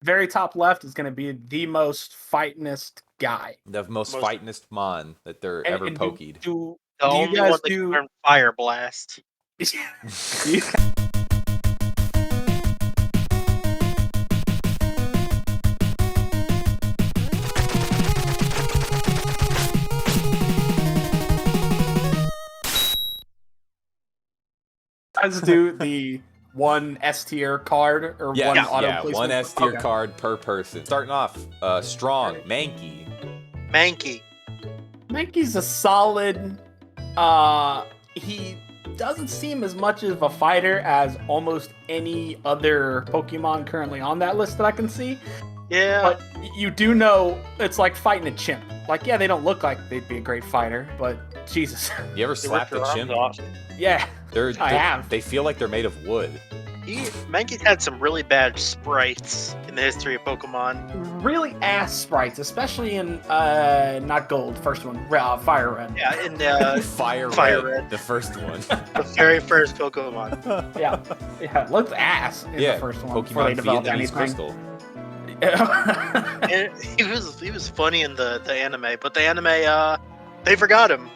very top left is going to be the most fightingest guy. The most fightingest mon that they're ever And pokeyed. do The you only guys one that can learn Fire Blast. do you guys do the one S tier card or one auto placement? one S tier Okay. card per person. Starting off, strong, Mankey. Mankey's a solid. He doesn't seem as much of a fighter as almost any other Pokemon currently on that list that I can see. Yeah. But you do know it's like fighting a chimp. Like, yeah, they don't look like they'd be a great fighter, but Jesus. You ever slapped a chimp? Yeah, I have. They feel like they're made of wood. Mankey's had some really bad sprites in the history of Pokemon. Really ass sprites, especially in not gold, first one, fire red. Yeah, in Fire red, the first one. The very first Pokemon. Yeah, it looked ass in the first one before they developed anything. Crystal. And he was funny in the anime, but the anime they forgot him.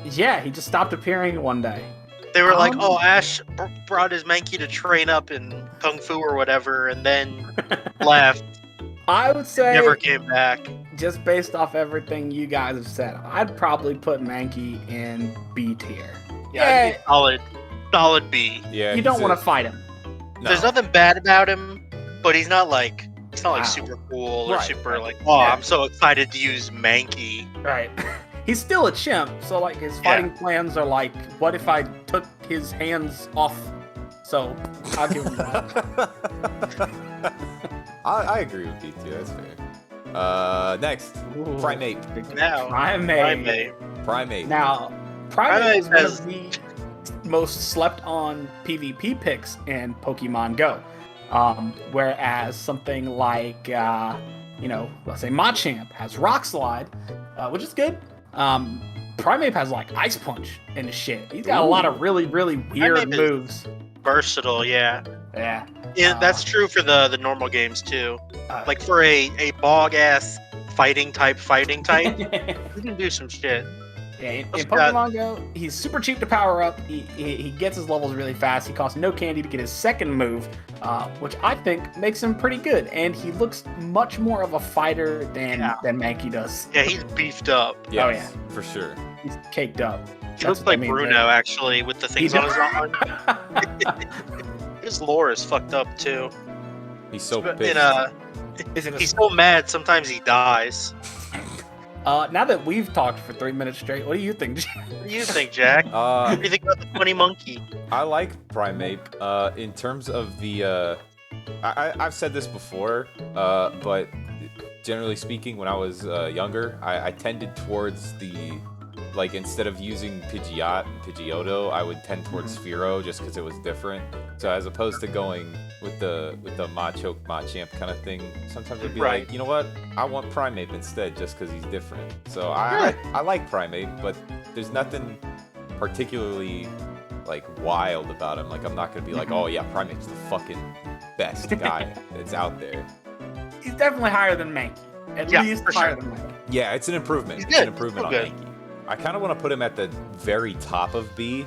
Yeah, he just stopped appearing one day. They were like, "Oh, Ash brought his Mankey to train up in Kung Fu or whatever, and then left." I would say never came back. Just based off everything you guys have said, I'd probably put Mankey in B tier. Yeah, solid B. Yeah, you don't want to fight him. No. There's nothing bad about him, but he's not like super cool or super like. Oh, I'm so excited to use Mankey. Right. He's still a chimp, so like his fighting plans are like, what if I took his hands off? So I'll give him that. I agree with you too. That's fair. Next, Primate. Primate. Now, Primate is one of the most slept on PvP picks in Pokemon Go. Whereas something like, let's say Machamp has Rock Slide, which is good. Primate has like Ice Punch and shit. He's got a lot of really, really weird moves. Versatile, yeah. Yeah. Yeah, that's true for the normal games too. Like for a bog ass fighting type, you can do some shit. Yeah, in Pokemon Go, he's super cheap to power up. He gets his levels really fast. He costs no candy to get his second move, which I think makes him pretty good. And he looks much more of a fighter than Mankey does. Yeah, he's beefed up. Yes, oh yeah, for sure. He's caked up. He looks like Bruno actually, with the things on his arm. His lore is fucked up too. He's so pissed. He's so mad. Sometimes he dies. Now that we've talked for 3 minutes straight, what do you think, Jack? What do you think, Jack? What do you think about the funny monkey? I like Primate. In terms of the, I've said this before, but generally speaking, when I was younger, I tended towards the, like, instead of using Pidgeot and Pidgeotto, I would tend towards Sphero just because it was different. So as opposed to going with the Machoke, Machamp kind of thing, sometimes I'd be like, you know what? I want Primate instead just because he's different. So I like Primate, but there's nothing particularly like wild about him. Like I'm not gonna be like, oh yeah, Primate's the fucking best guy that's out there. He's definitely higher than Mankey. At least higher than Mankey. Yeah, it's an improvement. It's an improvement on Mankey. I kind of want to put him at the very top of B,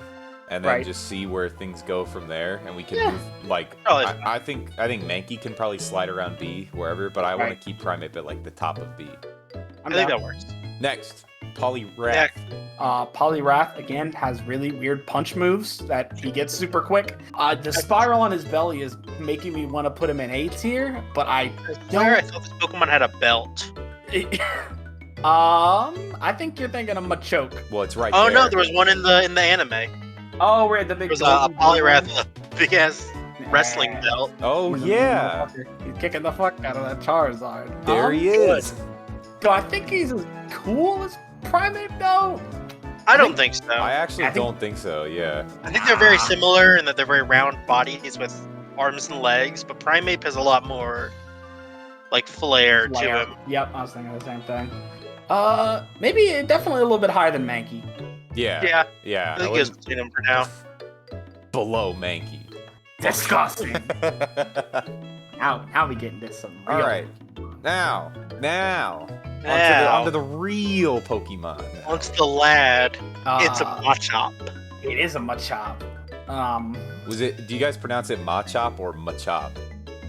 and then just see where things go from there, and we can move. Like, I think Mankey can probably slide around B wherever, but I want to keep Primate at like the top of B. I think that works. Next, Poliwrath. Poliwrath again has really weird punch moves that he gets super quick. The spiral on his belly is making me want to put him in A tier, but I thought this Pokemon had a belt. I think you're thinking of Machoke. Well, it's right there. Oh no, there was one in the anime. Oh, we're at the big. There was a Poliwrath with a big ass wrestling belt. Oh yeah. He's kicking the fuck out of that Charizard. There he is. Do I think he's as cool as Primate though? I don't think so. I actually don't think so. Yeah. I think they're very similar in that they're very round bodies with arms and legs, but Primate has a lot more like flair to him. Yep, I was thinking the same thing. Maybe definitely a little bit higher than Mankey. Yeah. I think he's between them for now. Below Mankey. Disgusting. Now we get into some real. All right, now, onto the real Pokemon. Once the lad, it's a Machop. It is a Machop. Was it? Do you guys pronounce it Machop or Machop?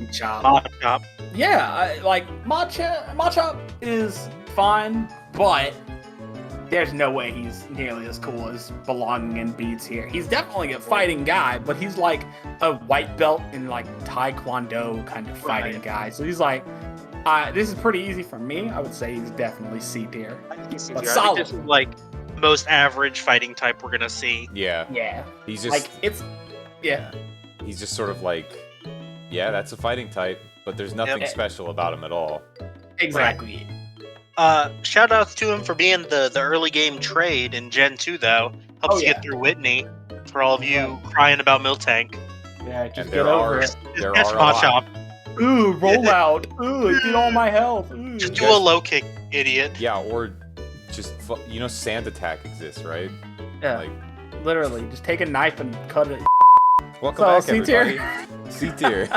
Machop. Yeah, Machop is fine, but there's no way he's nearly as cool as belonging in Beats here. He's definitely a fighting guy, but he's like a white belt in like Taekwondo kind of fighting guy. So he's like, this is pretty easy for me. I would say he's definitely C tier. But I solid. think this is like most average fighting type we're gonna see. Yeah. Yeah. He's just like it's. Yeah. He's just sort of like, yeah, that's a fighting type, but there's nothing special about him at all. Exactly. Shout outs to him for being the early game trade in Gen 2 though. Helps you get through Whitney. For all of you crying about Miltank. Yeah, just get over it. There Catch are Machop. Ooh, roll out. Ooh, I did all my health. Ooh. Just do a low kick, idiot. Yeah, or just Sand Attack exists, right? Yeah. Like, literally, just take a knife and cut it. welcome back, C tier. everybody. C tier.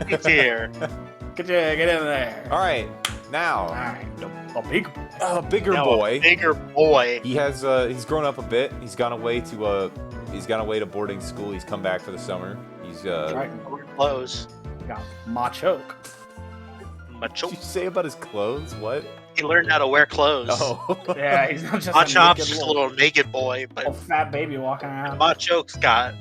C tier. Get in there. All right, now. All right, a big boy. A bigger Now boy. A bigger boy. He has he's grown up a bit. He's gone away to boarding school. He's come back for the summer. He's Right. Clothes. Got Machoke. What did you say about his clothes? What? He learned how to wear clothes. Oh. Yeah, he's not just Machop's a just a little naked boy, little but fat baby walking around. Machoke's got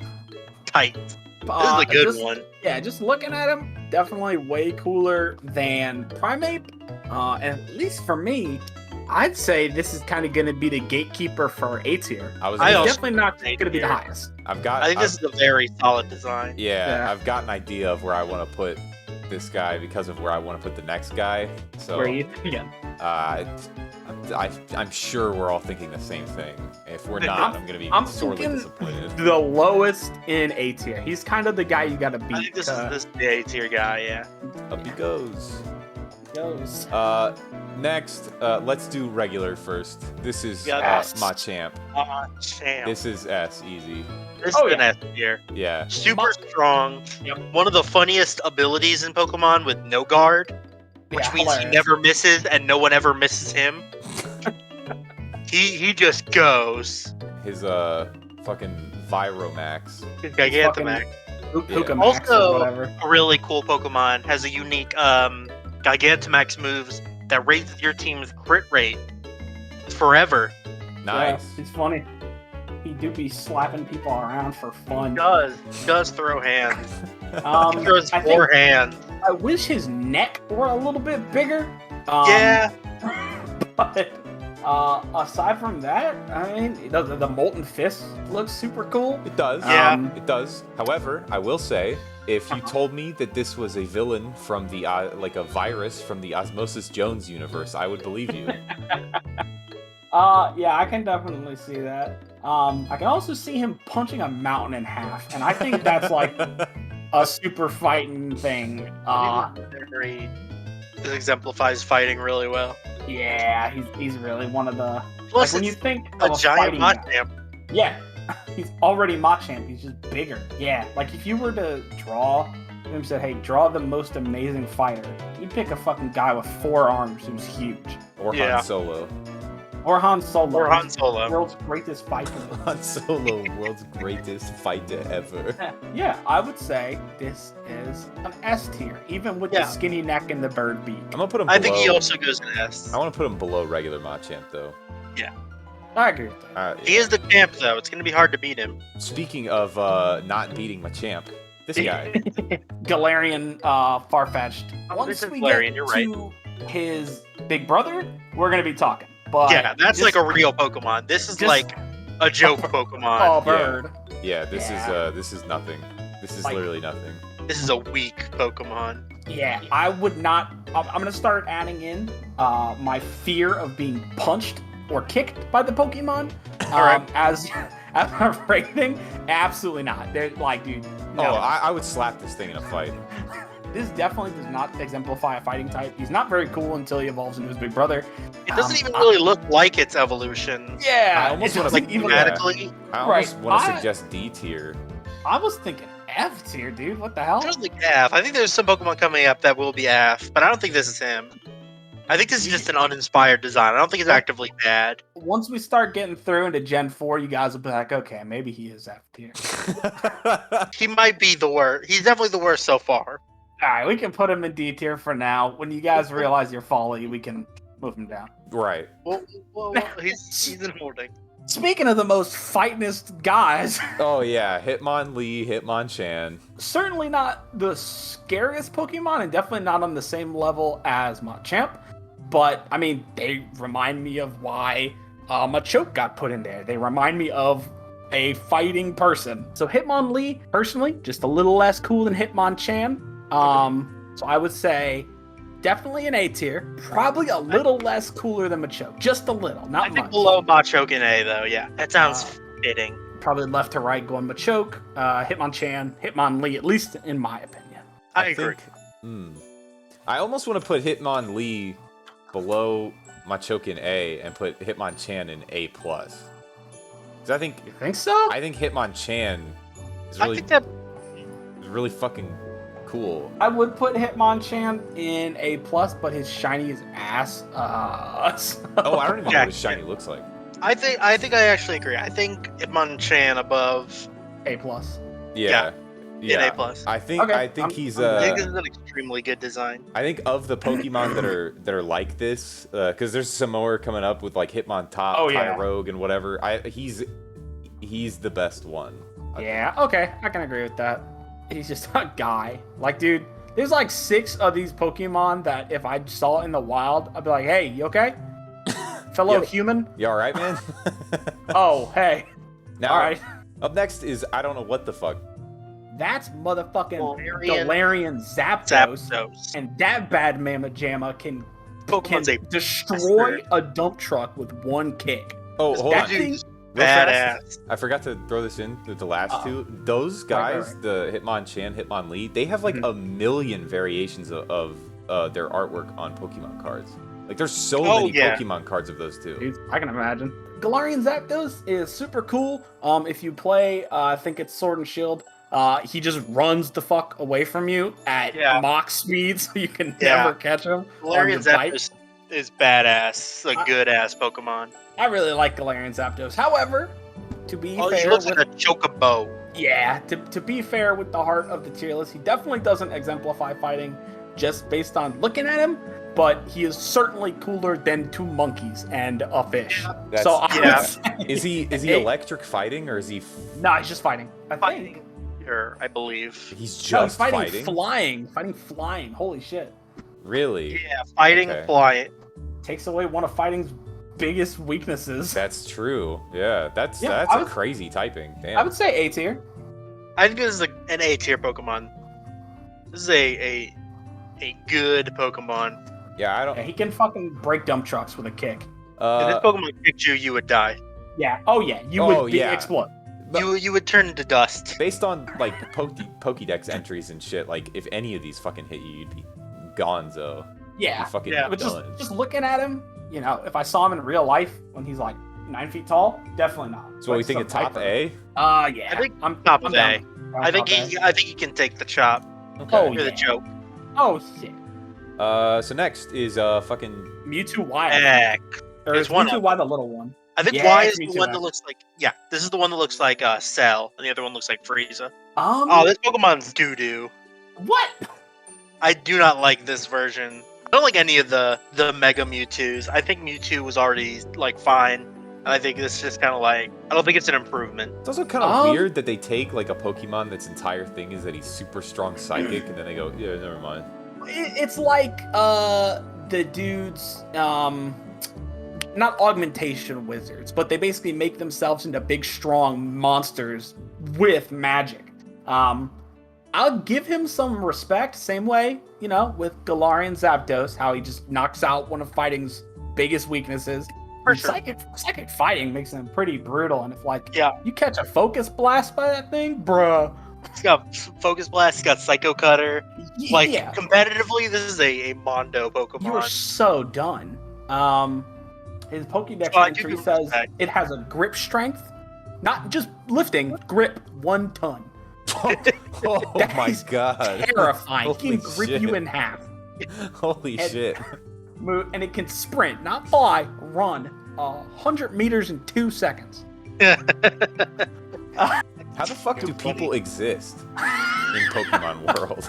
tights. This is a good one. Yeah, just looking at him, definitely way cooler than Primeape. And at least for me, I'd say this is kind of going to be the gatekeeper for A tier. I was definitely not going to be the highest. I think this is a very solid design. Yeah, I've got an idea of where I want to put this guy because of where I want to put the next guy. So Where you again? I'm sure we're all thinking the same thing. If we're not, I'm going to be sorely disappointed. The lowest in A tier. He's kind of the guy you got to beat. I think this is the A tier guy, yeah. Up he goes. Goes. Next, let's do regular first. This is Machamp. Machamp. This is S, easy. This is an S tier. Yeah. Super strong. One of the funniest abilities in Pokemon with no guard, which means he never misses and no one ever misses him. he just goes. His fucking Viromax. His Gigantamax. Hookamax or whatever. A really cool Pokemon has a unique Gigantamax moves that raises your team's crit rate forever. Nice. Yeah, it's funny. He do be slapping people around for fun. He does throw hands. He throws four hands. I wish his neck were a little bit bigger. Yeah. But aside from that, I mean, the Molten Fist looks super cool. It does. Yeah. It does. However, I will say, if you told me that this was a villain from the like a virus from the Osmosis Jones universe, I would believe you. Yeah, I can definitely see that. I can also see him punching a mountain in half, and I think that's like a super fighting thing. This exemplifies fighting really well. Yeah, he's really one of the. Plus, like when you think a of giant Machamp. Machamp. Yeah, he's already Machamp. He's just bigger. Yeah, like if you were to draw him, said, "Hey, draw the most amazing fighter," you'd pick a fucking guy with 4 arms who's huge. Or Han Solo. Or Han Solo. Or Han Solo. World's greatest fighter. Han Solo, world's greatest fighter ever. Yeah, I would say this is an S tier, even with the skinny neck and the bird beak. I'm gonna put him below. I think he also goes in S. I want to put him below regular Machamp, though. Yeah. I agree with that. He is the champ, though. It's gonna be hard to beat him. Speaking of not beating Machamp, this guy. Galarian Farfetch'd. Once we get to his big brother, we're gonna be talking. But yeah, that's like a real Pokemon. This is like a joke Pokemon. Oh, bird. Yeah, this is nothing. This is literally nothing. This is a weak Pokemon. Yeah, I would not. I'm gonna start adding in my fear of being punched or kicked by the Pokemon as a rating. Absolutely not. They're like, dude. No. Oh, I would slap this thing in a fight. This definitely does not exemplify a fighting type. He's not very cool until he evolves into his big brother. It doesn't even really look like its evolution. Yeah, I almost want to thematically. I almost want to suggest D tier. I was thinking F tier, dude. What the hell? Just like F. I think there's some Pokemon coming up that will be F, but I don't think this is him. I think this is just an uninspired design. I don't think it's actively bad. Once we start getting through into Gen 4, you guys will be like, okay, maybe he is F tier. He might be the worst. He's definitely the worst so far. All right, we can put him in D tier for now. When you guys realize your folly, we can move him down. Right. Well, he's in holding. Speaking of the most fightingest guys, Oh yeah, Hitmonlee, Hitmonchan. certainly not the scariest Pokemon, and definitely not on the same level as Machamp. But I mean, they remind me of why Machoke got put in there. They remind me of a fighting person. So Hitmonlee, personally, just a little less cool than Hitmonchan. So I would say definitely an A tier. Probably a little less cooler than Machoke. Just a little, not much. I think below Machoke in A, though. Yeah, that sounds fitting. Probably left to right going Machoke, Hitmonchan, Hitmonlee, at least in my opinion. I agree. I almost want to put Hitmonlee below Machoke in A and put Hitmonchan in A+. Because I think... You think so? I think Hitmonchan is I really, think that really fucking cool. I would put Hitmonchan in A+, but his shiny is ass. Oh, I don't even know what his shiny looks like. I think I actually agree. I think Hitmonchan above A+. Yeah. in A+. I think Okay, I think he's I think this is an extremely good design. I think of the Pokemon that are like this, because there's some more coming up with like Hitmontop, Kyogre, and whatever. He's the best one. Yeah, okay, I can agree with that. He's just a guy. Like, dude, there's like 6 of these Pokemon that if I saw in the wild, I'd be like, hey, you okay? Fellow human? You all right, man? Oh, hey. Now, All right. up next is I don't know what the fuck. That's motherfucking Galarian Galarian Zapdos. Zapdos. And that bad Mamma Jamma can Pokemon's a destroy a dump truck with one kick. Oh, hold That on. thing, Real fast, Badass. I forgot to throw this in with the last two. Those guys, right. the Hitmonchan, Hitmonlee, they have like a million variations of their artwork on Pokemon cards. Like there's so many Pokemon cards of those two. dude, I can imagine. Galarian Zapdos is super cool. If you play, I think it's Sword and Shield, he just runs the fuck away from you at Mach speed, so you can never catch him. Galarian Zapdos is badass. A good ass Pokemon. I really like Galarian Zapdos. However, to be fair, he looks like a chocobo. Yeah, to be fair with the heart of the tier list, he definitely doesn't exemplify fighting just based on looking at him, but he is certainly cooler than 2 monkeys and a fish. That's- So I would say, Is he electric fighting or is he? No, he's just fighting. I think. Fighting. I believe. He's just No, he's fighting fighting. flying. Flying. Holy shit. Really? Yeah, fighting, Okay. flying. Takes away one of fighting's biggest weaknesses. That's true. Yeah, that's Yeah, a crazy typing. Damn. I would say A tier. I think this is an A tier Pokemon. This is a good Pokemon. Yeah, I don't. Yeah, he can fucking break dump trucks with a kick. If this Pokemon kicked you, you would die. Yeah. Oh yeah. You would explode. You would turn to dust. Based on like Pokédex entries and shit, like if any of these fucking hit you, you'd be gonzo. Yeah. You'd be fucking But done. just looking at him, you know, if I saw him in real life when he's like 9 feet tall, definitely not. So what we think of top A? Yeah. I think I'm top of A. down. I think he can take the chop. Okay. Oh, Or the yeah. choke. Oh shit. So next is fucking Mewtwo Y. Heck. Or There's is one Mewtwo of Y the little one? I think Yeah, Y it's is the Mewtwo one X. that looks like this is the one that looks like Cell, and the other one looks like Frieza. Oh, This Pokemon's doo-doo. what? I do not like this version. I don't like any of the Mega Mewtwo's. I think Mewtwo was already like fine. And I think this is just kind of like I don't think it's an improvement. It's also kind of weird that they take like a Pokemon that's entire thing is that he's super strong psychic, and then they go, yeah, never mind. It's like the dudes not augmentation wizards, but they basically make themselves into big strong monsters with magic. I'll give him some respect, same way, you know, with Galarian Zapdos, how he just knocks out one of fighting's biggest weaknesses. For sure. Psychic fighting makes him pretty brutal, and if like you catch a focus blast by that thing, bruh. It's got Focus Blast, it's got Psycho Cutter. Like Yeah. competitively, this is a Mondo Pokemon. You are so done. His Pokédex Oh, I do entry give says respect. it has a grip strength, not just lifting, grip 1 ton. Oh my god. Terrifying. It Holy can rip shit. you in half. Holy shit. And it can sprint, not fly, run 100 meters in 2 seconds. How the fuck do people exist in Pokemon world?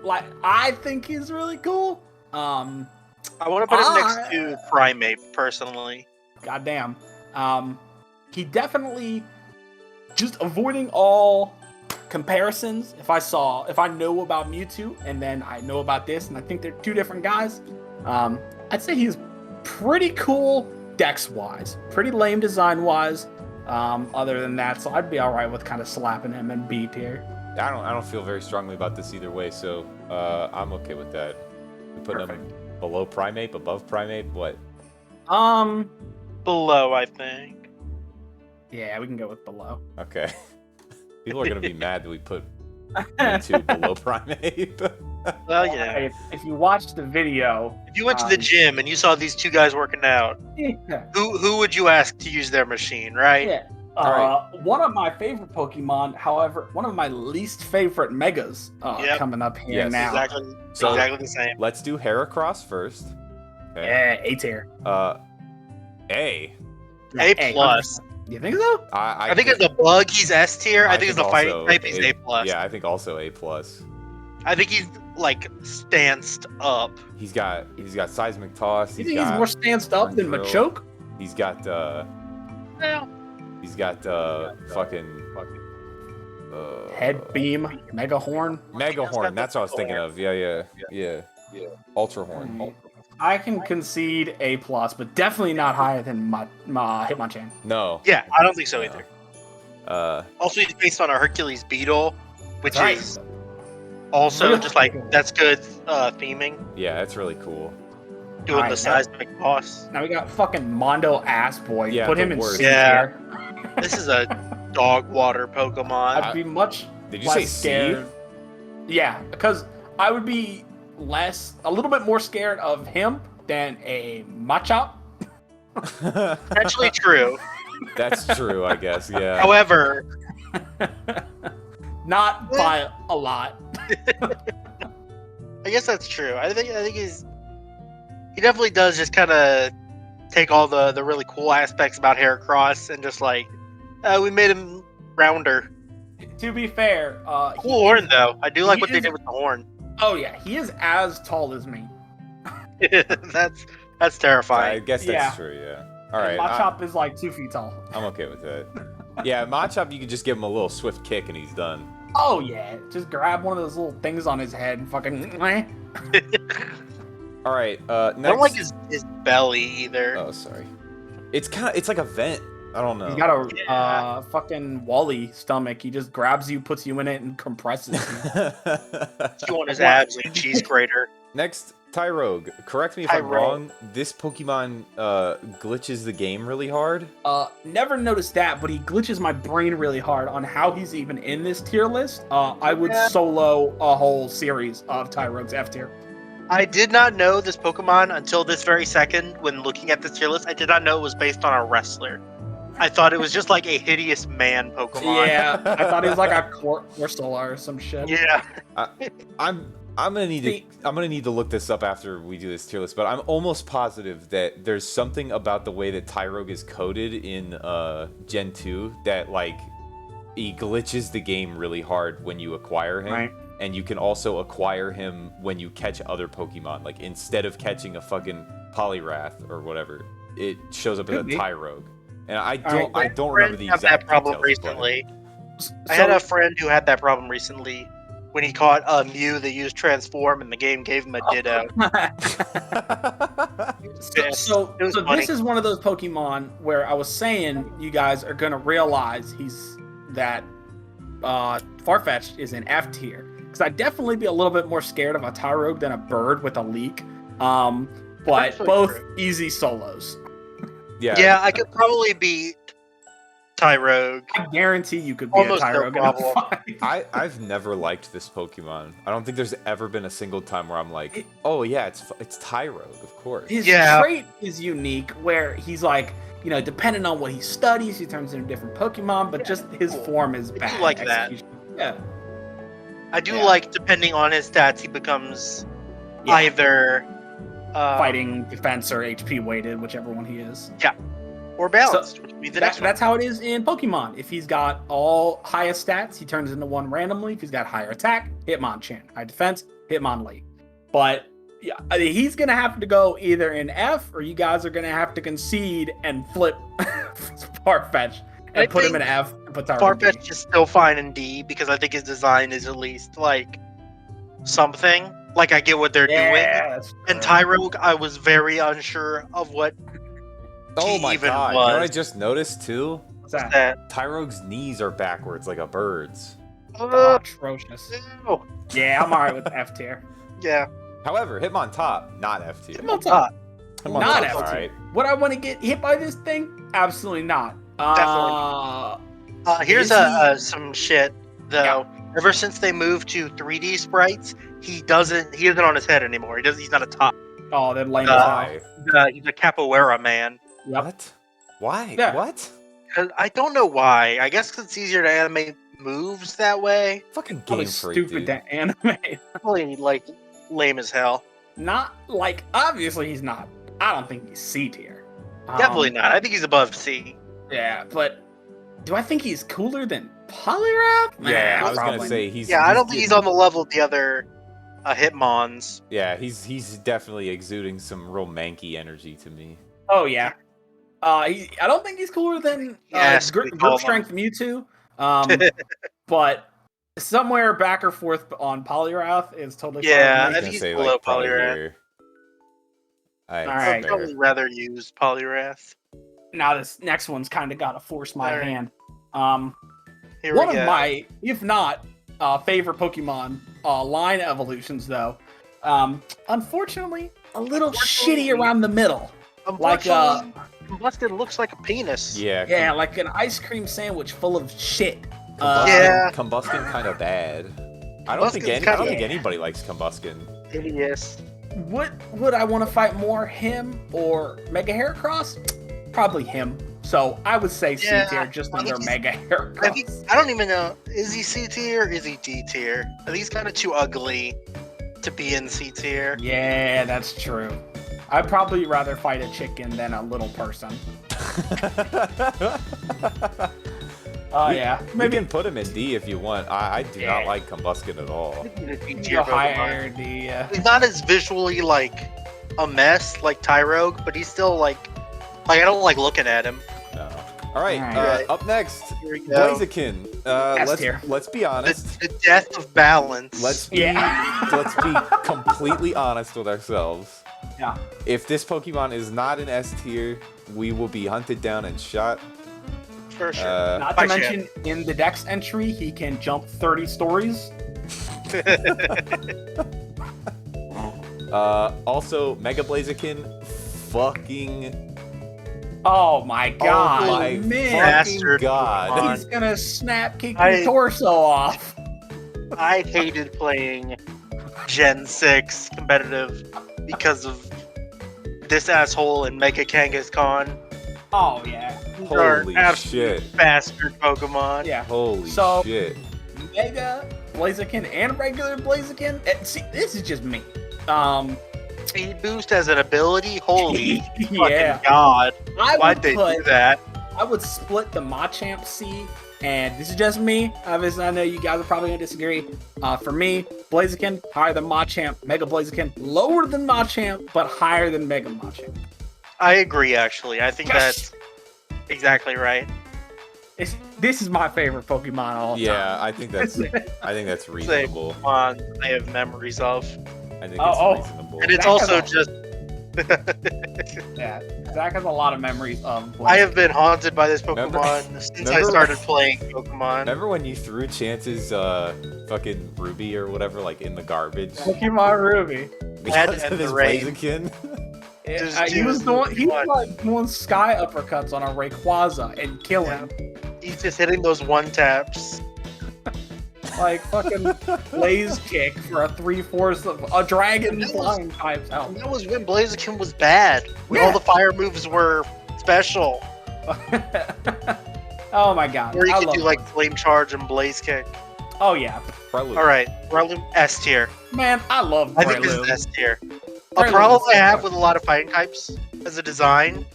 Like I think he's really cool. I want to put him next to Primeape, personally. Goddamn. He definitely just avoiding all comparisons. If I know about Mewtwo and then I know about this, and I think they're two different guys, I'd say he's pretty cool dex wise, pretty lame design wise. Other than that, so I'd be all right with kind of slapping him in B tier. I don't feel very strongly about this either way, so I'm okay with that. We put him below Primeape, above Primeape, what? Below, I think. Yeah, we can go with below. Okay. People are gonna be mad that we put Mewtwo below Primeape. Well, yeah. If you watched the video, If you went to the gym and you saw these two guys working out, yeah, who would you ask to use their machine, right? yeah. One of my favorite Pokemon, however, one of my least favorite Megas coming up here now. Exactly the same. Let's do Heracross first. Okay. Yeah, A tier. A. A plus. You think so? I think as a bug, he's S tier. I think as a fighting type, he's A plus. Yeah, I think also A plus. I think he's like stanced up. He's got seismic toss. You think he's more stanced up than Machoke? He's got Well, he's got fucking Head beam, Mega Horn. Mega Horn. That's what I was thinking of. Yeah. Ultra Horn. I can concede A plus, but definitely not higher than Hitmonchan. No. yeah, I don't think so either. Uh, Also, he's based on a Hercules beetle, which Right. is also just like that's good theming. yeah, that's really cool. Doing Alright, the seismic boss. Now we got fucking Mondo Ass Boy. Yeah, Put the him in worst. C Yeah. tier. This is a dog water Pokemon. I'd be much Did you less say C? scared. Yeah, because I would be a little bit more scared of him than a Machop. Actually, true. That's true, I guess. Yeah. However, Not by a lot. I guess that's true. I think he definitely does just kind of take all the really cool aspects about Heracross and just like we made him rounder. To be fair, Cool horn though. I do like what they did with the horn. oh yeah, he is as tall as me. That's I terrifying. guess that's Yeah. true. Yeah. All right. Machop is like 2 feet tall. I'm okay with that. Yeah, Machop, you can just give him a little swift kick and he's done. Oh yeah, just grab one of those little things on his head and fucking. All right. Next. I don't like his belly either. Oh, sorry. It's like a vent. I don't know. He's got a fucking Wally stomach. He just grabs you, puts you in it, and compresses you. Chew on his abs like a cheese grater. Next, Tyrogue. Correct me if I'm Tyrogue. wrong. This Pokemon glitches the game really hard. Never noticed that, but he glitches my brain really hard on how he's even in this tier list. I would solo a whole series of Tyrogue's F tier. I did not know this Pokemon until this very second when looking at this tier list. I did not know it was based on a wrestler. I thought it was just like a hideous man Pokemon. Yeah, I thought he was like a Corsola or some shit. Yeah. I'm gonna need to look this up after we do this tier list, but I'm almost positive that there's something about the way that Tyrogue is coded in Gen 2 that like he glitches the game really hard when you acquire him. Right. And you can also acquire him when you catch other Pokemon. Like instead of catching a fucking Poliwrath or whatever, it shows up as a Tyrogue. And I don't remember the had exact that problem details, but- recently. I had a friend who had that problem recently when he caught a Mew that used Transform and the game gave him a Ditto. So It was funny. this is one of those Pokemon where I was saying you guys are gonna realize that Farfetch'd is in F tier. Because I'd definitely be a little bit more scared of a Tyrogue than a bird with a leak. But Actually both true. easy solos. Yeah, I could probably beat Tyrogue. I guarantee you could be Almost a no Tyrogue in a problem. fight. I've never liked this Pokemon. I don't think there's ever been a single time where I'm like, oh yeah, it's Tyrogue, of course. His Yeah. trait is unique where he's like, depending on what he studies, he turns into different Pokemon, but just his form is bad. I do like that. Yeah. I do like, depending on his stats, he becomes either fighting, defense, or HP weighted, whichever one he is. Yeah. Or balanced, which would be the next one. That's how it is in Pokemon. If he's got all highest stats, he turns into one randomly. If he's got higher attack, Hitmonchan. High defense, Hitmonlee. But he's going to have to go either in F, or you guys are going to have to concede and flip Farfetch and put him in F and put Farfetch is still fine in D, because I think his design is at least, like, something. Like, I get what they're doing. And Tyrogue, I was very unsure of what Oh my even god, was. you know what I just noticed too? What's that? Tyrogue's knees are backwards like a bird's. Oh, atrocious. Ew. Yeah, I'm alright with F tier. Yeah. However, Hitmontop, not F tier. Hitmontop. Not Hitmontop's F tier. alright. Would I want to get hit by this thing? Absolutely not. Here's some shit though. Yeah. Ever since they moved to 3D sprites, he isn't on his head anymore. He's not a top. Oh, then lame he's a capoeira man. Yep. What? Why? Yeah. What? I don't know why. I guess 'cause it's easier to animate moves that way. Fucking Probably Game Freak, stupid dude. to animate. Probably like lame as hell. Not like obviously he's not. I don't think he's C tier. Definitely not. I think he's above C. Yeah, but do I think he's cooler than Poliwrath? Yeah, I was probably. gonna say he's. I don't think he's on the level of the other Hitmons. Yeah, he's definitely exuding some real manky energy to me. Oh yeah. I don't think he's cooler than Grip Strength Mewtwo. But somewhere back or forth on Poliwrath is totally fine. Yeah, I I think he's below Poliwrath. Alright. I'd probably rather use Poliwrath. Now this next one's kind of got to force my hand. Here one we go. of my, if not favorite Pokemon line evolutions, though. Unfortunately, a little shitty around the middle. Like Combustion looks like a penis. Yeah, like an ice cream sandwich full of shit. Combustion kind of bad. I don't think anybody likes Combustion. Yes. Would I want to fight more, him or Mega Heracross? Probably him. So I would say C tier, just under Mega Heracross. I don't even know. Is he C tier or is he D tier? I think he's kind of too ugly to be in C tier. Yeah, that's true. I'd probably rather fight a chicken than a little person. Yeah. Maybe you can put him in D if you want. I do not like Combustion at all. Higher D. He's not as visually like a mess like Tyrogue, but he's still like I don't like looking at him. No. All right. Up next, Blaziken. Let's be honest. The death of balance. Let's be completely honest with ourselves. Yeah. If this Pokemon is not an S tier, we will be hunted down and shot. For sure. Not to mention, in the Dex entry, he can jump 30 stories. Also, Mega Blaziken, fucking. Oh my god! Oh my man! Fucking god! He's gonna kick your torso off. I hated playing Gen 6 competitive because of this asshole in Mega Kangaskhan. Oh yeah. Holy shit. Bastard Pokemon. Yeah. Holy shit. Mega Blaziken and regular Blaziken. See, this is just me. Speed boost as an ability? Holy yeah. fucking god. Why'd they do that? I would split the Machamp C, and this is just me. Obviously, I know you guys are probably going to disagree. For me, Blaziken, higher than Machamp. Mega Blaziken, lower than Machamp, but higher than Mega Machamp. I agree, actually. I think that's exactly right. This is my favorite Pokemon of all time. Yeah, I think that's reasonable. Pokemon I have memories of. I think it's reasonable. And it's also just... yeah, Zach has a lot of memories of Blaziken. I have been haunted by this Pokemon since I started playing Pokemon. Remember when you threw Chance's fucking Ruby or whatever, like, in the garbage? Pokemon Ruby. Because of his Blaziken? He was like doing sky uppercuts on a Rayquaza and killing. He's just hitting those one taps. Like fucking Blaze Kick for a 3/4 of a dragon flying type's health. That was when Blaziken was bad. When all the fire moves were special. Oh my god. Or you I could love do like Breloom. Flame Charge and Blaze Kick. Oh yeah. Breloom. All right, Breloom S tier. Man, I love I think this is Breloom. S tier. A Breloom problem is I have so with a lot of fighting types as a design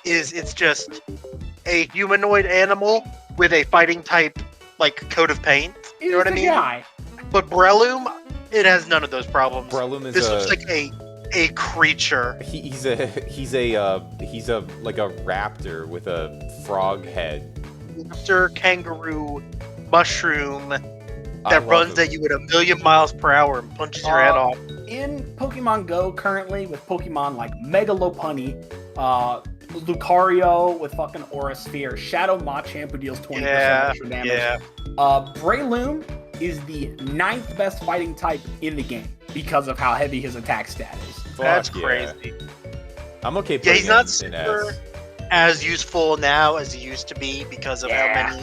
is it's just a humanoid animal with a fighting type like coat of paint. You know what I He's the mean? guy. But Breloom, it has none of those problems. Breloom is This looks like a creature. he's a like a raptor with a frog head. Raptor, kangaroo, mushroom I that love runs him. at you at 1,000,000 miles per hour and punches your head off. In Pokemon Go currently with Pokemon like Mega Lopunny, Lucario with fucking Aura Sphere, Shadow Machamp who deals 20% extra damage. Yeah. Breloom is the 9th best fighting type in the game because of how heavy his attack stat is. That's Fuck yeah. crazy. I'm okay Yeah, putting he's not him in super S. as useful now as he used to be because of Yeah.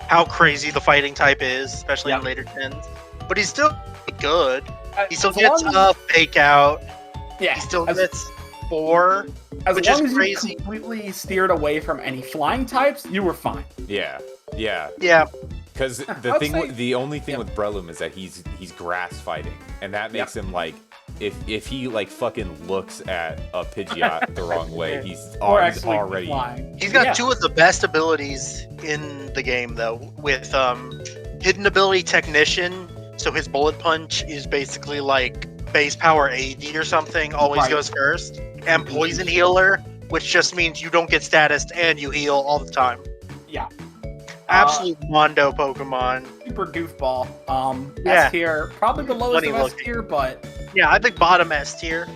how crazy the fighting type is, especially in Yep. later gens. But he's still good. He still As gets long a fake out. Yeah, He still as, gets 4. as which long is as crazy. you completely steered away from any flying types, you were fine. Yeah. Yeah. Yeah, Because I would say- the only thing yeah. with Breloom is that he's grass fighting, and that makes him like if he like fucking looks at a Pidgeot the wrong way, he's Or he's actually already flying. he's got Yeah. 2 of the best abilities in the game though, with hidden ability Technician. So his bullet punch is basically like base power 80 or something, always Right. goes first. And Poison Healer, which just means you don't get status and you heal all the time. Yeah. Absolute Mondo Pokemon. Super goofball. Yeah. S tier, probably the lowest Funny of S looking. tier, but Yeah, I think bottom S tier.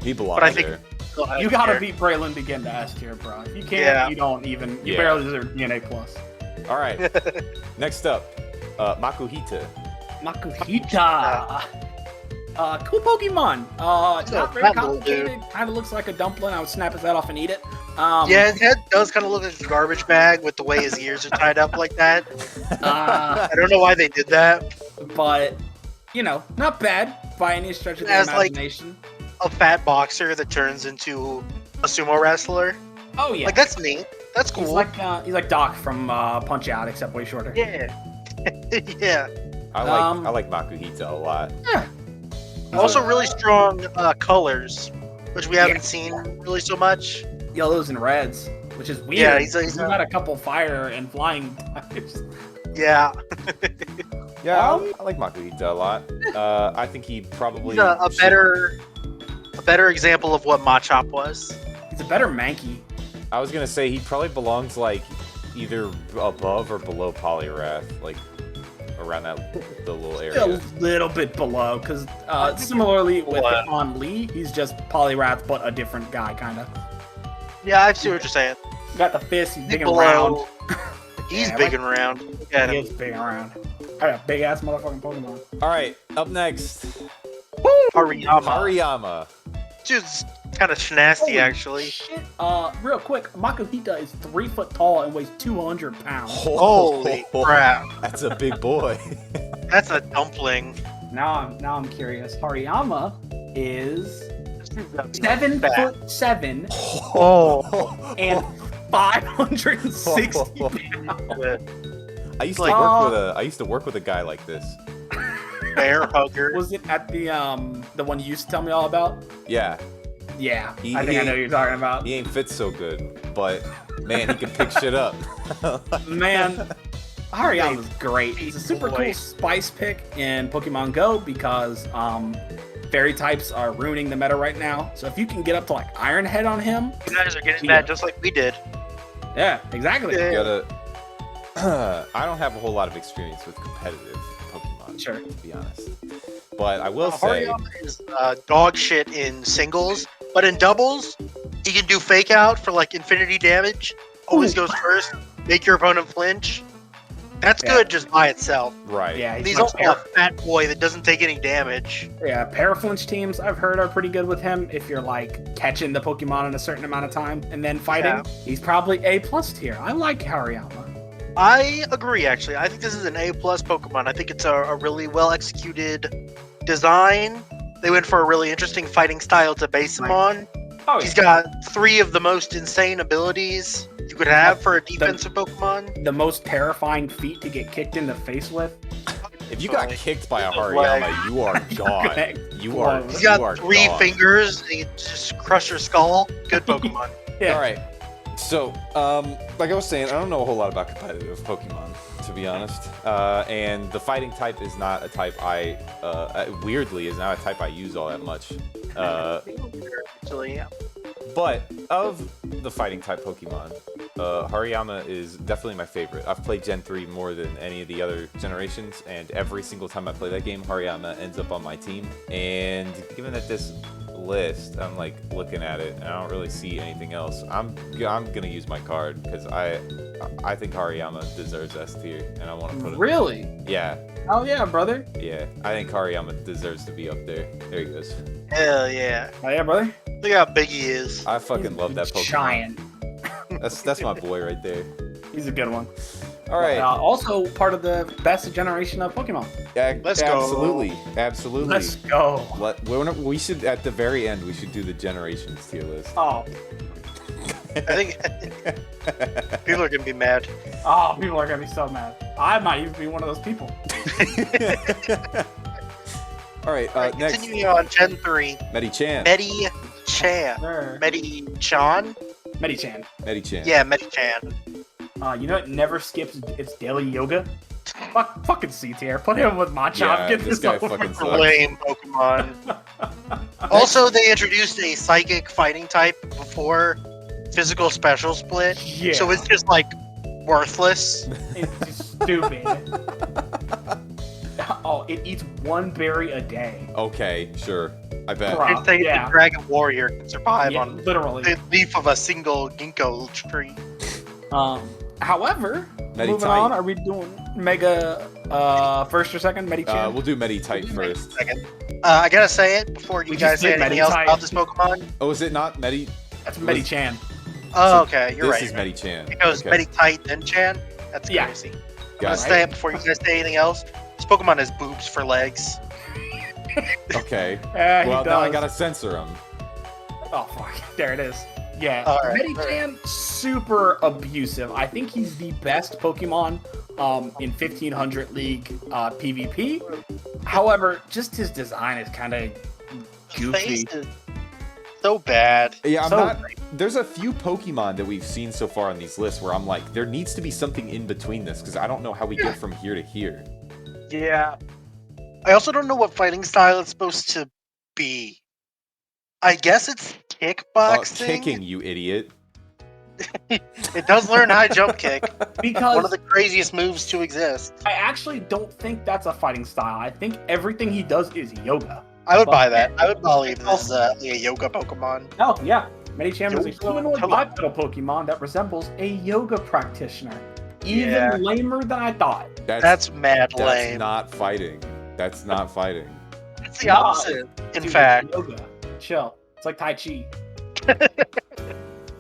he belongs But I think- there. you gotta beat Breloom to get into S tier, bro. If you can't, Yeah. you don't even. You Yeah. barely deserve DNA plus. All right. Next up, Makuhita. Makuhita. Cool Pokemon. He's Not a very fat little complicated. Kind of looks like a dumpling. I would snap his head off and eat it. Yeah, his head does kind of look like a garbage bag with the way his ears are tied up like that. I don't know why they did that. But you know, not bad by any stretch of the As, like, imagination. A fat boxer that turns into a sumo wrestler. Oh yeah, Like, that's neat. That's cool. he's like Doc from Punch Out, except way shorter. Yeah. Yeah. I like Makuhita a lot. Yeah. Also, really strong colors, which we haven't Yeah. seen really so much. Yellows and reds, which is weird. Yeah, he's We've got a couple fire and flying types. Yeah. Yeah, I like Makuhita a lot. I think he probably He's a better example of what Machop was. He's a better Mankey. I was gonna say he probably belongs like either above or below Poliwrath, like around the little area. A little bit below, because similarly with On Lee, he's just Poliwrath, but a different guy, kind of. Yeah, I see what you're saying. Got the fist, he's big and Below. round. He's Yeah, big like- and round. Look at He him. is big and round. I got a big ass motherfucking Pokemon. All right, up next, Hariyama. Hariyama. Dude's kind of schnasty, Holy actually. Shit. Real quick, Makuhita is 3 foot tall and weighs 200 pounds. Holy crap. That's a big boy. That's a dumpling. Now I'm curious. Hariyama is This dude's a 7'7" Oh. and 560 pounds. I used to Like- work with a guy like this. Bear hugger. Was it at the one you used to tell me all about? Yeah, Yeah, He- I think I he- know what you're talking about. he ain't fit so good, but man, he can pick shit up. Man, Hariyama's great. He's a super Boy. cool spice pick in Pokemon Go because fairy types are ruining the meta right now. So if you can get up to like Iron Head on him, You guys are getting Yeah. that just like we did. yeah, exactly. Yeah. Gotta. I don't have a whole lot of experience with competitive Pokemon, Sure. to be honest. But I will say, Hariyama is dog shit in singles, but in doubles, he can do fake out for like infinity damage. Always Ooh. goes first. Make your opponent flinch. That's Yeah. good just by itself. right? Yeah, And he's much also a fat boy that doesn't take any damage. Yeah, Paraflinch teams I've heard are pretty good with him if you're like catching the Pokemon in a certain amount of time and then fighting. Yeah. He's probably A+ tier. I like Hariyama. I agree, actually. I think this is an A+ Pokemon. I think it's a really well executed design. They went for a really interesting fighting style to base him Right. on. Oh, He's got 3 of the most insane abilities. You could have for a defensive Pokemon. The most terrifying feat to get kicked in the face with. If you got kicked by a Hariyama, you are gone. You are. He's you got are 3 gone. fingers. And he can just crush your skull. Good Pokemon. Yeah. All right. So, like I was saying, I don't know a whole lot about competitive Pokemon, to be honest. And the fighting type is not a type weirdly, is not a type I use all that much. Actually, yeah. But of the fighting type Pokemon, Hariyama is definitely my favorite. I've played Gen 3 more than any of the other generations, and every single time I play that game, Hariyama ends up on my team. And given that this list, I'm like looking at it, and I don't really see anything else. I'm gonna use my card because I think Hariyama deserves S tier, and I want to put him. Really? Yeah. Oh yeah, brother. Yeah, I think Hariyama deserves to be up there. There he goes. Hell yeah. Oh yeah, brother. Look how big he is. I fucking love that Pokemon. Giant. That's my boy right there. He's a good one. All right. Also part of the best generation of Pokemon. Let's go. Absolutely. Let's go. We should, at the very end, we should do the generations tier list. Oh. I think people are gonna be mad. Oh, people are gonna be so mad. I might even be one of those people. All right, next. Continuing on Gen 3. Medi-Chan. Medi-Chan. Sure. Medi-Chan? Medi-Chan. Medi-Chan. Yeah, Medi-Chan. You know it never skips its daily yoga? Fucking C tier. Put him with Machamp. Yeah, Get this this guy over fucking with. sucks. Lame Pokemon. Also, they introduced a psychic fighting type before physical special split. Yeah. So it's just like worthless. It's just stupid. Oh, it eats 1 berry a day. Okay, sure. I bet. Bruh. It's like yeah. the Dragon Warrior can survive Yeah, on literally. the leaf of a single ginkgo tree. However, Medi moving tight. on, are we doing Mega first or second? Medi-Chan? We'll do Medi-Tight first. Second. I gotta say it before you We guys just say did anything else Medi-Tight. about this Pokemon. Oh, is it not Medi? That's Medi-Chan. Oh, okay, you're This right. is Medi-Chan. It goes Okay. Medi-Tight, then Chan. That's Yeah. crazy. I'm Got gonna it. say it before you guys say anything else. This Pokemon has boobs for legs. Okay. Yeah, he Well, does. now I gotta censor him. Oh, fuck. There it is. Yeah. All right. Medi-Chan, super abusive. I think he's the best Pokemon in 1500 League PvP. However, just his design is kind of His goofy. face is so bad. Yeah, I'm So- not. There's a few Pokemon that we've seen so far on these lists where I'm like, there needs to be something in between this because I don't know how we get from here to here. Yeah. I also don't know what fighting style it's supposed to be. I guess it's kickboxing. Kicking, you idiot. It does learn high jump kick. Because One of the craziest moves to exist. I actually don't think that's a fighting style. I think everything he does is yoga. I would buy that. I would believe this is a yoga Pokemon. Oh, yeah. Medi-Chan is a Yoga. humanoid Come on. bipedal Pokemon that resembles a yoga practitioner. Even Yeah. lamer than I thought. That's mad That's lame. not fighting. That's not fighting. It's the opposite, in Dude, fact. Yoga. Chill. It's like Tai Chi.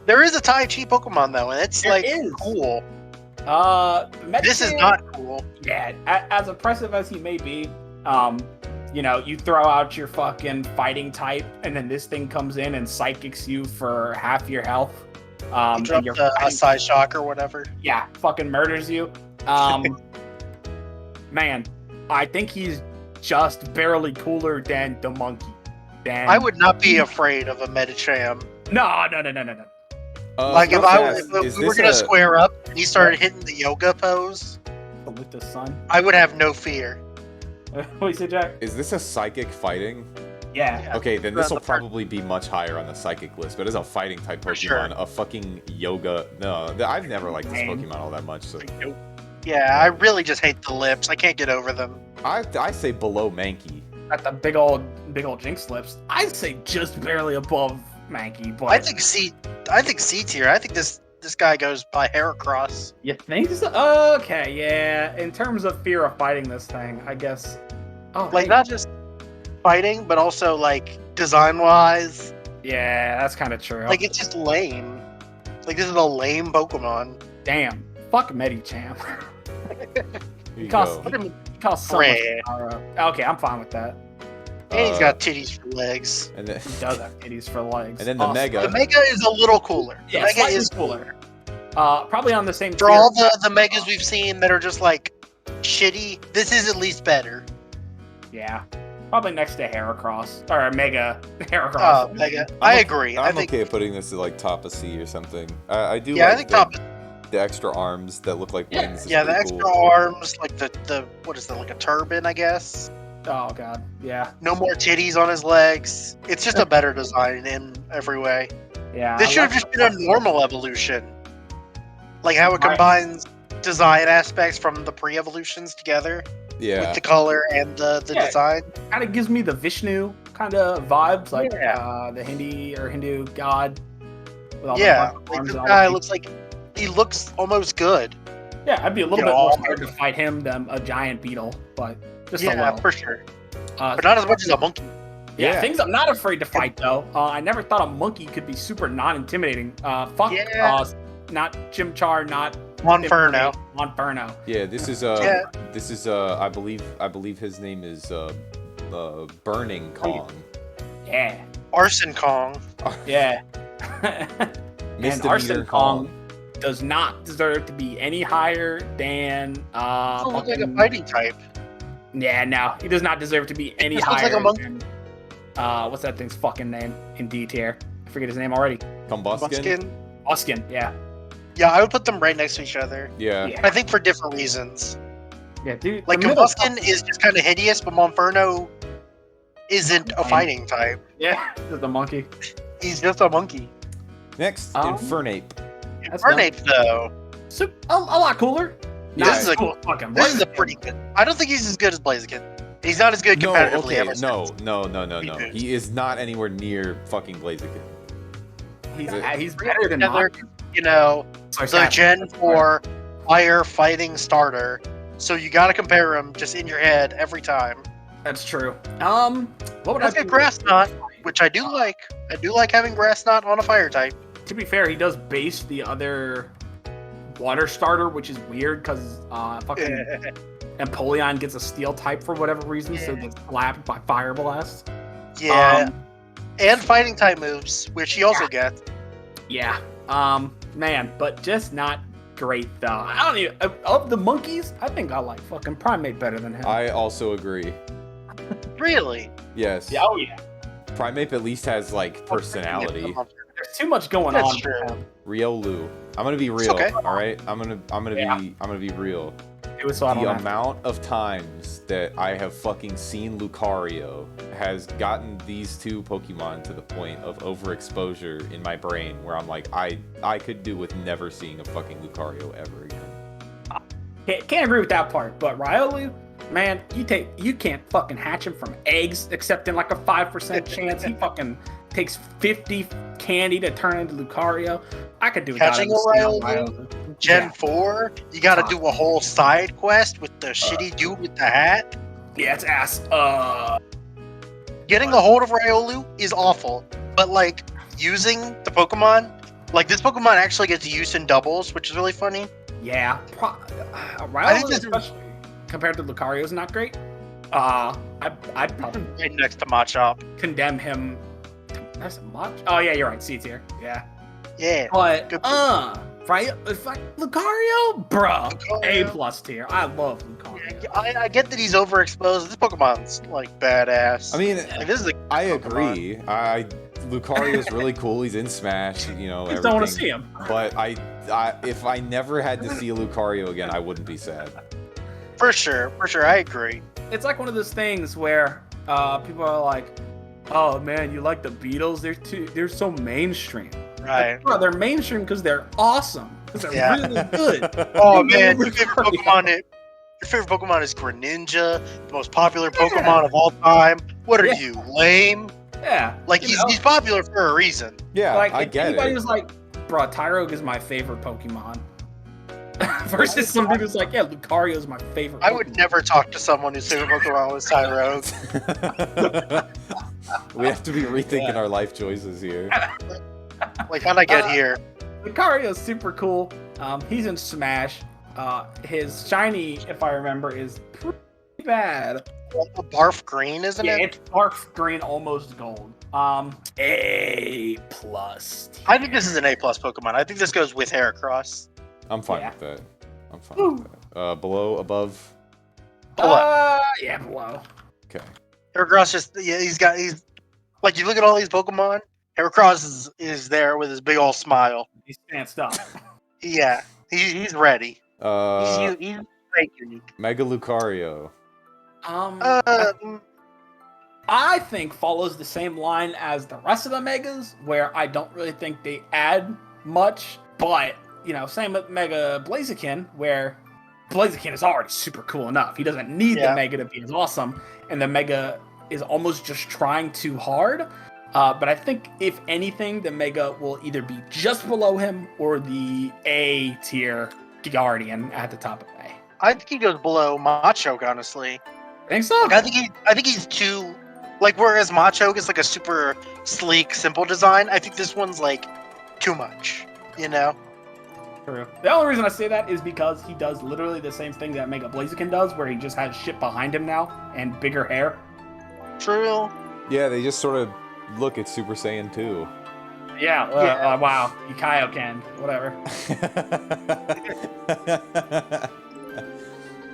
There is a Tai Chi Pokemon, though, and it's, There like, is. cool. This is not cool. Yeah, as oppressive as he may be, you know, you throw out your fucking fighting type, and then this thing comes in and psychics you for half your health. He And dropped your a side shock or whatever. yeah, fucking murders you. Man, I think he's just barely cooler than the monkey. I would not be afraid of a Medicham. No. Like, if real fast, we is were this gonna a- square up and he started hitting the yoga pose, With the sun. I would have no fear. What do you say, Jack? Is this a psychic fighting? Yeah. Okay, then this will The first- probably be much higher on the psychic list, but as a fighting type For Pokemon, sure. a fucking yoga. No, I've never liked this Lame. Pokemon all that much. So Yeah, I really just hate the lips. I can't get over them. I say below Mankey. At the big old Jinx lips. I'd say just barely above Mankey, but I think C tier. I think this guy goes by Heracross. you think so? Okay, yeah. In terms of fear of fighting this thing, I guess. Oh, Like, hey. not just fighting, but also like design wise. Yeah, that's kind of true. Like, it's just lame. Like, this is a lame Pokemon. damn, fuck Medicham. Here you Costs- go. Look at him. He costs so much Red. power up. Okay, I'm fine with that. And he's got titties for legs. And then, He does have titties for legs. and then the Awesome. Mega. The Mega is a little cooler. The Yeah, Mega slightly is cooler. Probably on the same For tier. all the megas we've seen that are just like shitty, this is at least better. Yeah. Probably next to Heracross. Or Mega Heracross. Oh, mega. I agree. I'm I think okay putting this at like top of C or something. I do Yeah, like I think top. the extra arms that look like wings. Is Yeah, the pretty extra cool. arms, like the what is that? Like a turban, I guess. Oh god. Yeah. No more titties on his legs. It's just a better design in every way. Yeah. This I should have like just been a normal evolution. Like how it combines design aspects from the pre-evolutions together Yeah. with the color and the design. kind of gives me the Vishnu kind of vibes, like Yeah. the Hindu god. With all the Yeah, arms like this and all guy the- looks like he looks almost good. Yeah, I'd be a little Yeah. bit more scared to fight him than a giant beetle, but just a Yeah, little. for sure. Uh, But not as much as a monkey. yeah, things I'm not afraid to fight though. I never thought a monkey could be super non-intimidating. Fuck, Yeah. not Chimchar, not Monferno. Monferno. Yeah, this is Yeah. I believe his name is Burning Kong. Yeah, Arson Kong. yeah. And Misdemeanor Arson Kong does not deserve to be any higher than Doesn't look like a fucking- fighting type. Yeah, no, he does not deserve to be any just looks higher like a monkey. than what's that thing's fucking name in D tier? I forget his name already. Combuskin. Muskin. Oskin, yeah. Yeah, I would put them right next to each other. Yeah. Yeah. I think for different reasons. Yeah, dude. Like the middle- Combuskin is just kind of hideous, but Monferno isn't a fighting type. Yeah, the monkey. He's just a monkey. Next, Um, Infernape. That's Infernape, though. So, a lot cooler. Yeah. This is a cool fucking. This is a pretty good. I don't think he's as good as Blaziken. He's not as good No, competitively. okay, ever no. Beetles. He is not anywhere near fucking Blaziken. He's better than Together, Monkey. you know, Sorry, the Sap. Gen 4 fire fighting starter. So you got to compare him just in your head every time. That's true. What would That's I a Grass Knot, which I do like. I do like having Grass Knot on a fire type. To be fair, he does base the other water starter, which is weird because fucking Empoleon gets a steel type for whatever reason, so Yeah. gets slapped by Fire Blast. Yeah. And fighting type moves, which he also gets. Yeah. Man, but just not great though. I don't even of the monkeys. I think I like fucking Primate better than him. I also agree. Really? Yes. Yeah, oh yeah. Primeape at least has like personality. There's too much going That's on. true. with him. Riolu. I'm gonna be real. okay. All right. I'm gonna be real. It was so I don't The have- amount of times that I have fucking seen Lucario has gotten these two Pokemon to the point of overexposure in my brain where I'm like, I could do with never seeing a fucking Lucario ever again. Can't agree with that part, but Riolu, man, you can't fucking hatch him from eggs except in like a 5% chance. He fucking takes 50 candy to turn into Lucario. I could do without Catching him a stealing Riolu? Riolu. Gen Yeah. 4, you gotta do a whole side quest with the shitty dude with the hat. Yeah, it's ass. Getting a hold of Riolu is awful, but like using the Pokemon, like this Pokemon actually gets used in doubles, which is really funny. Yeah. I Riolu, think this- especially compared to Lucario, is not great. I'd probably Right next to Machop. condemn him. That's a much. Oh yeah, you're right. C tier. Yeah. Yeah. But Good. Lucario, bruh, Lucario. A+ tier. I love Lucario. I get that he's overexposed. This Pokemon's like badass. I mean, like this is a I Pokemon. agree. Lucario's really cool. He's in Smash, you know. I just don't want to everything. see him. But I, if I never had to see a Lucario again, I wouldn't be sad. For sure, I agree. It's like one of those things where people are like, "Oh man, you like the Beatles? They're so mainstream." Right. Like, bro, they're mainstream because they're awesome. Because they're Yeah. really good. Oh man, your favorite Pokemon is Greninja, the most popular Pokemon of all time. What are Yeah. you, lame? Yeah. Like you know? he's popular for a reason. Yeah, Like I if get anybody it. was like, "Bro, Tyrogue is my favorite Pokemon," versus somebody who's like, "Yeah, Lucario is my favorite." I would Pokemon." never talk to someone whose favorite Pokemon was Tyrogue. We have to be rethinking our life choices here. Like how'd I get here? Lucario is super cool. He's in Smash. His shiny, if I remember, is pretty bad. Barf Green, isn't Yeah, it? it's barf green, almost gold. A plus. I think this is an A+ Pokemon. I think this goes with Heracross. I'm fine Yeah. with that. I'm fine with that. Below, above. Yeah, below. Okay. Heracross he's like, you look at all these Pokemon, Heracross is there with his big old smile. He's stanced up. Yeah, he's ready. He's fake unique. Mega Lucario. I think follows the same line as the rest of the Megas, where I don't really think they add much, but, same with Mega Blaziken, where Blaziken is already super cool enough. He doesn't need the Mega to be as awesome, and the Mega is almost just trying too hard. But I think, if anything, the Mega will either be just below him or the A tier Guardian at the top of A. I think he goes below Machoke, honestly. Think so? Like, I think he's too, like, whereas Machoke is like a super sleek, simple design, I think this one's like too much, True. The only reason I say that is because he does literally the same thing that Mega Blaziken does, where he just has shit behind him now and bigger hair. True. Yeah, they just sort of look at Super Saiyan 2. Yeah, wow. You Kaioken, whatever.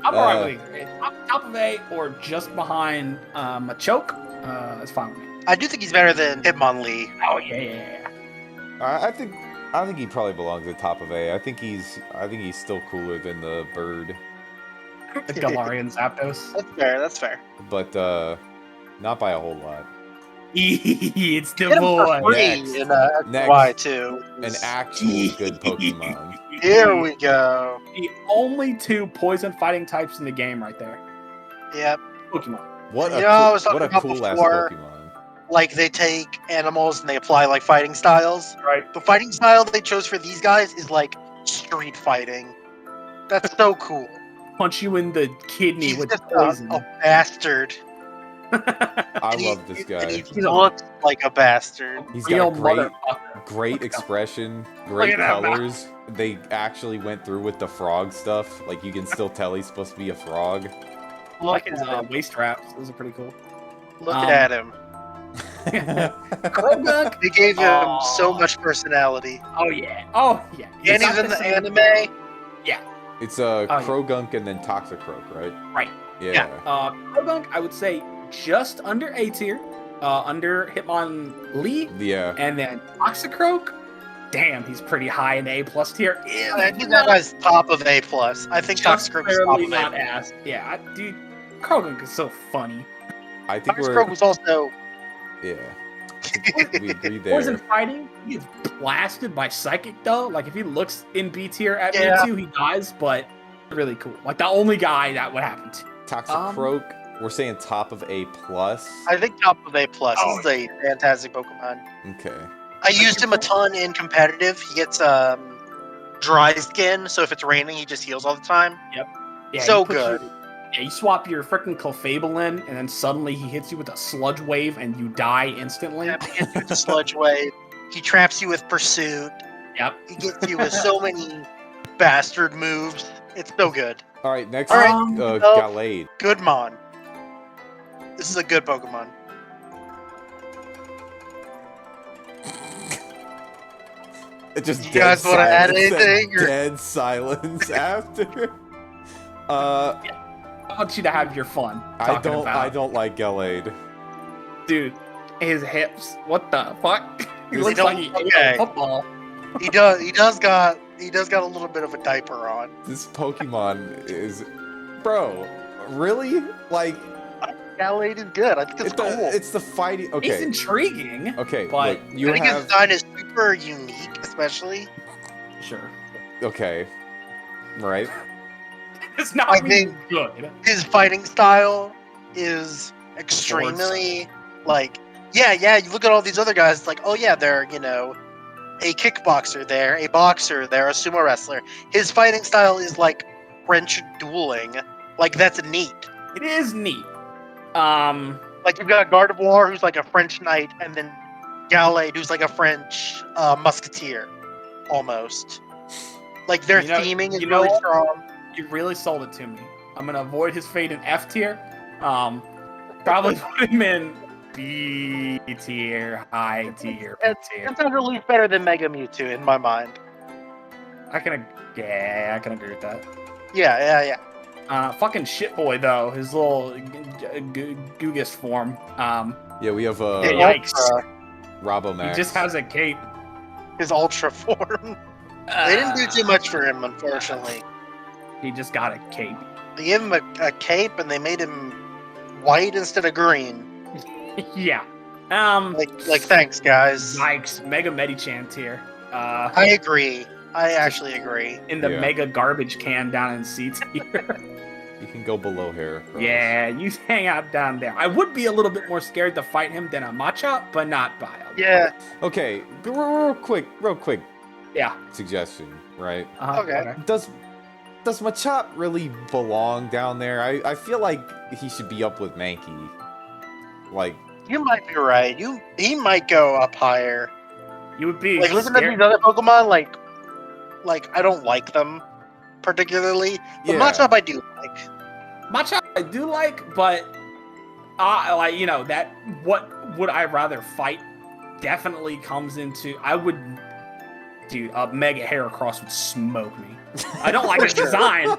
I'm alright with it. Top of A or just behind Machoke, that's fine with me. I do think he's better than Hitmonlee. Oh, yeah. I think he probably belongs at the top of A. I think he's still cooler than the bird. The Galarian Zapdos. That's fair. But not by a whole lot. It's the Get him for boy. free in Next. Y2. An actual good Pokemon. Here we go. The only 2 poison fighting types in the game right there. Yep. Pokemon. What a I was what talking a about cool ass before. Pokemon. Like, they take animals and they apply, like, fighting styles. Right. The fighting style they chose for these guys is, like, street fighting. That's so cool. Punch you in the kidney He's with just poison. a bastard. I love this guy. He looks like a bastard. He's Real got a great, motherfucker. great expression, Look great at that mouth. colors. They actually went through with the frog stuff. Like, you can still tell he's supposed to be a frog. I like his waist wraps. Those are pretty cool. Look at him. Krogunk. They gave him so much personality. Oh yeah. And he's not in the the same- anime. It's yeah. Krogunk and then Toxicroak, right? Right. Yeah. Krogunk, I would say just under A tier, under Hitmonlee, Yeah. and then Toxicroak. Damn, he's pretty high in A plus tier. I think that guy's top of A+. I think Just Toxicroak is top barely of not A+. ass. Yeah, dude, Krogunk is so funny. I think Toxicroak was also... Yeah. We agree Poison there. fighting, he gets blasted by Psychic though. Like, if he looks in B tier at Yeah. Me 2, he dies, but really cool. Like, the only guy that would happen to. Toxicroak, we're saying top of A+. I think top of A+. Oh, This is a fantastic Pokemon. Okay. I used him a ton in competitive. He gets dry skin, so if it's raining, he just heals all the time. Yeah, So you put good. You swap your freaking Clefable in, and then suddenly he hits you with a Sludge Wave, and you die instantly. He gets you with the Sludge Wave. He traps you with Pursuit. Yep. He gets you with so many bastard moves. It's so good. All right, next, All right, Gallade. Goodmon. This is a good Pokemon. It just You dead guys wanna add silence and anything, or- Dead silence after. I want you to have your fun. I don't like Gallade. Dude, his hips. What the fuck? He This- looks like he ate Okay. a football. He does got a little bit of a diaper on. This Pokemon is, bro, really? Like, Gallade is good. I think it's cool. it's the fighting. He's Okay, intriguing. okay. but- Look, you I think his have design is super unique, especially. Sure. okay, right? It's not I really think- good. His fighting style is extremely like yeah. You look at all these other guys, it's like, oh yeah, they're a kickboxer there, a boxer there, a sumo wrestler. His fighting style is like French dueling. Like, that's neat. It is neat. Like, you've got Gardevoir, who's like a French knight, and then Gallade, who's like a French musketeer, almost. Like, their theming is really what? strong. You really sold it to me. I'm gonna avoid his fate in F tier. Probably put him in B tier, high tier, B tier. It's at least better than Mega Mewtwo in my mind. I can agree with that. Yeah. Fucking shitboy though, his little Gugus form. Yeah, we have Yikes. Robomax. He just has a cape. His Ultra form. They didn't do too much for him, unfortunately. He just got a cape. They gave him a cape and they made him white instead of green. Yeah. Like thanks, guys. Yikes. Mega Medicham tier. I agree. I actually agree. In the mega garbage can down in C tier. You can go below here. Yeah, you hang out down there. I would be a little bit more scared to fight him than a Machop, but not by a lot. Yeah. Okay, real quick. Yeah. Suggestion, right? Okay. Does Machop really belong down there? I feel like he should be up with Mankey. Like, You might be right. He might go up higher. You would be Like listen to these other Pokemon, like I don't like them particularly. But Machop I do like. Machop I do like, but like, you know, that what would I rather fight definitely comes into dude, a Mega Heracross would smoke me. I don't like his design,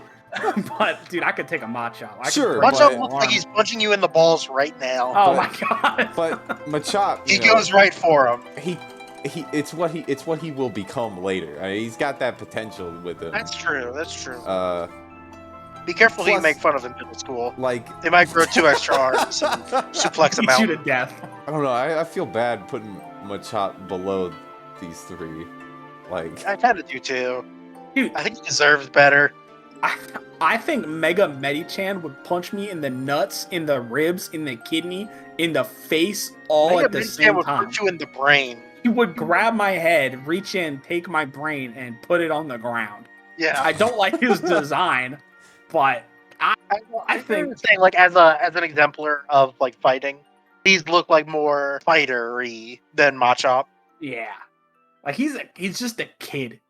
but dude, I could take a Machop. Sure, Machop looks like he's punching you in the balls right now. Oh my god. But Machop, he goes right for him. It's what he will become later. I mean, he's got that potential with him. That's true. Be careful who you make fun of in middle school. Like, they might grow 2 extra arms and suplex him out. You to death. I don't know. I feel bad putting Machop below these 3. Like, I kind of do too. Dude, I think he deserves better. I think Mega Medicham would punch me in the nuts, in the ribs, in the kidney, in the face, all at the same time. Would put you in the brain. He would grab my head, reach in, take my brain, and put it on the ground. Yeah. I don't like his design, but I think saying, like, as an exemplar of like fighting, these look like more fighter-y than Machop. Yeah. Like he's just a kid.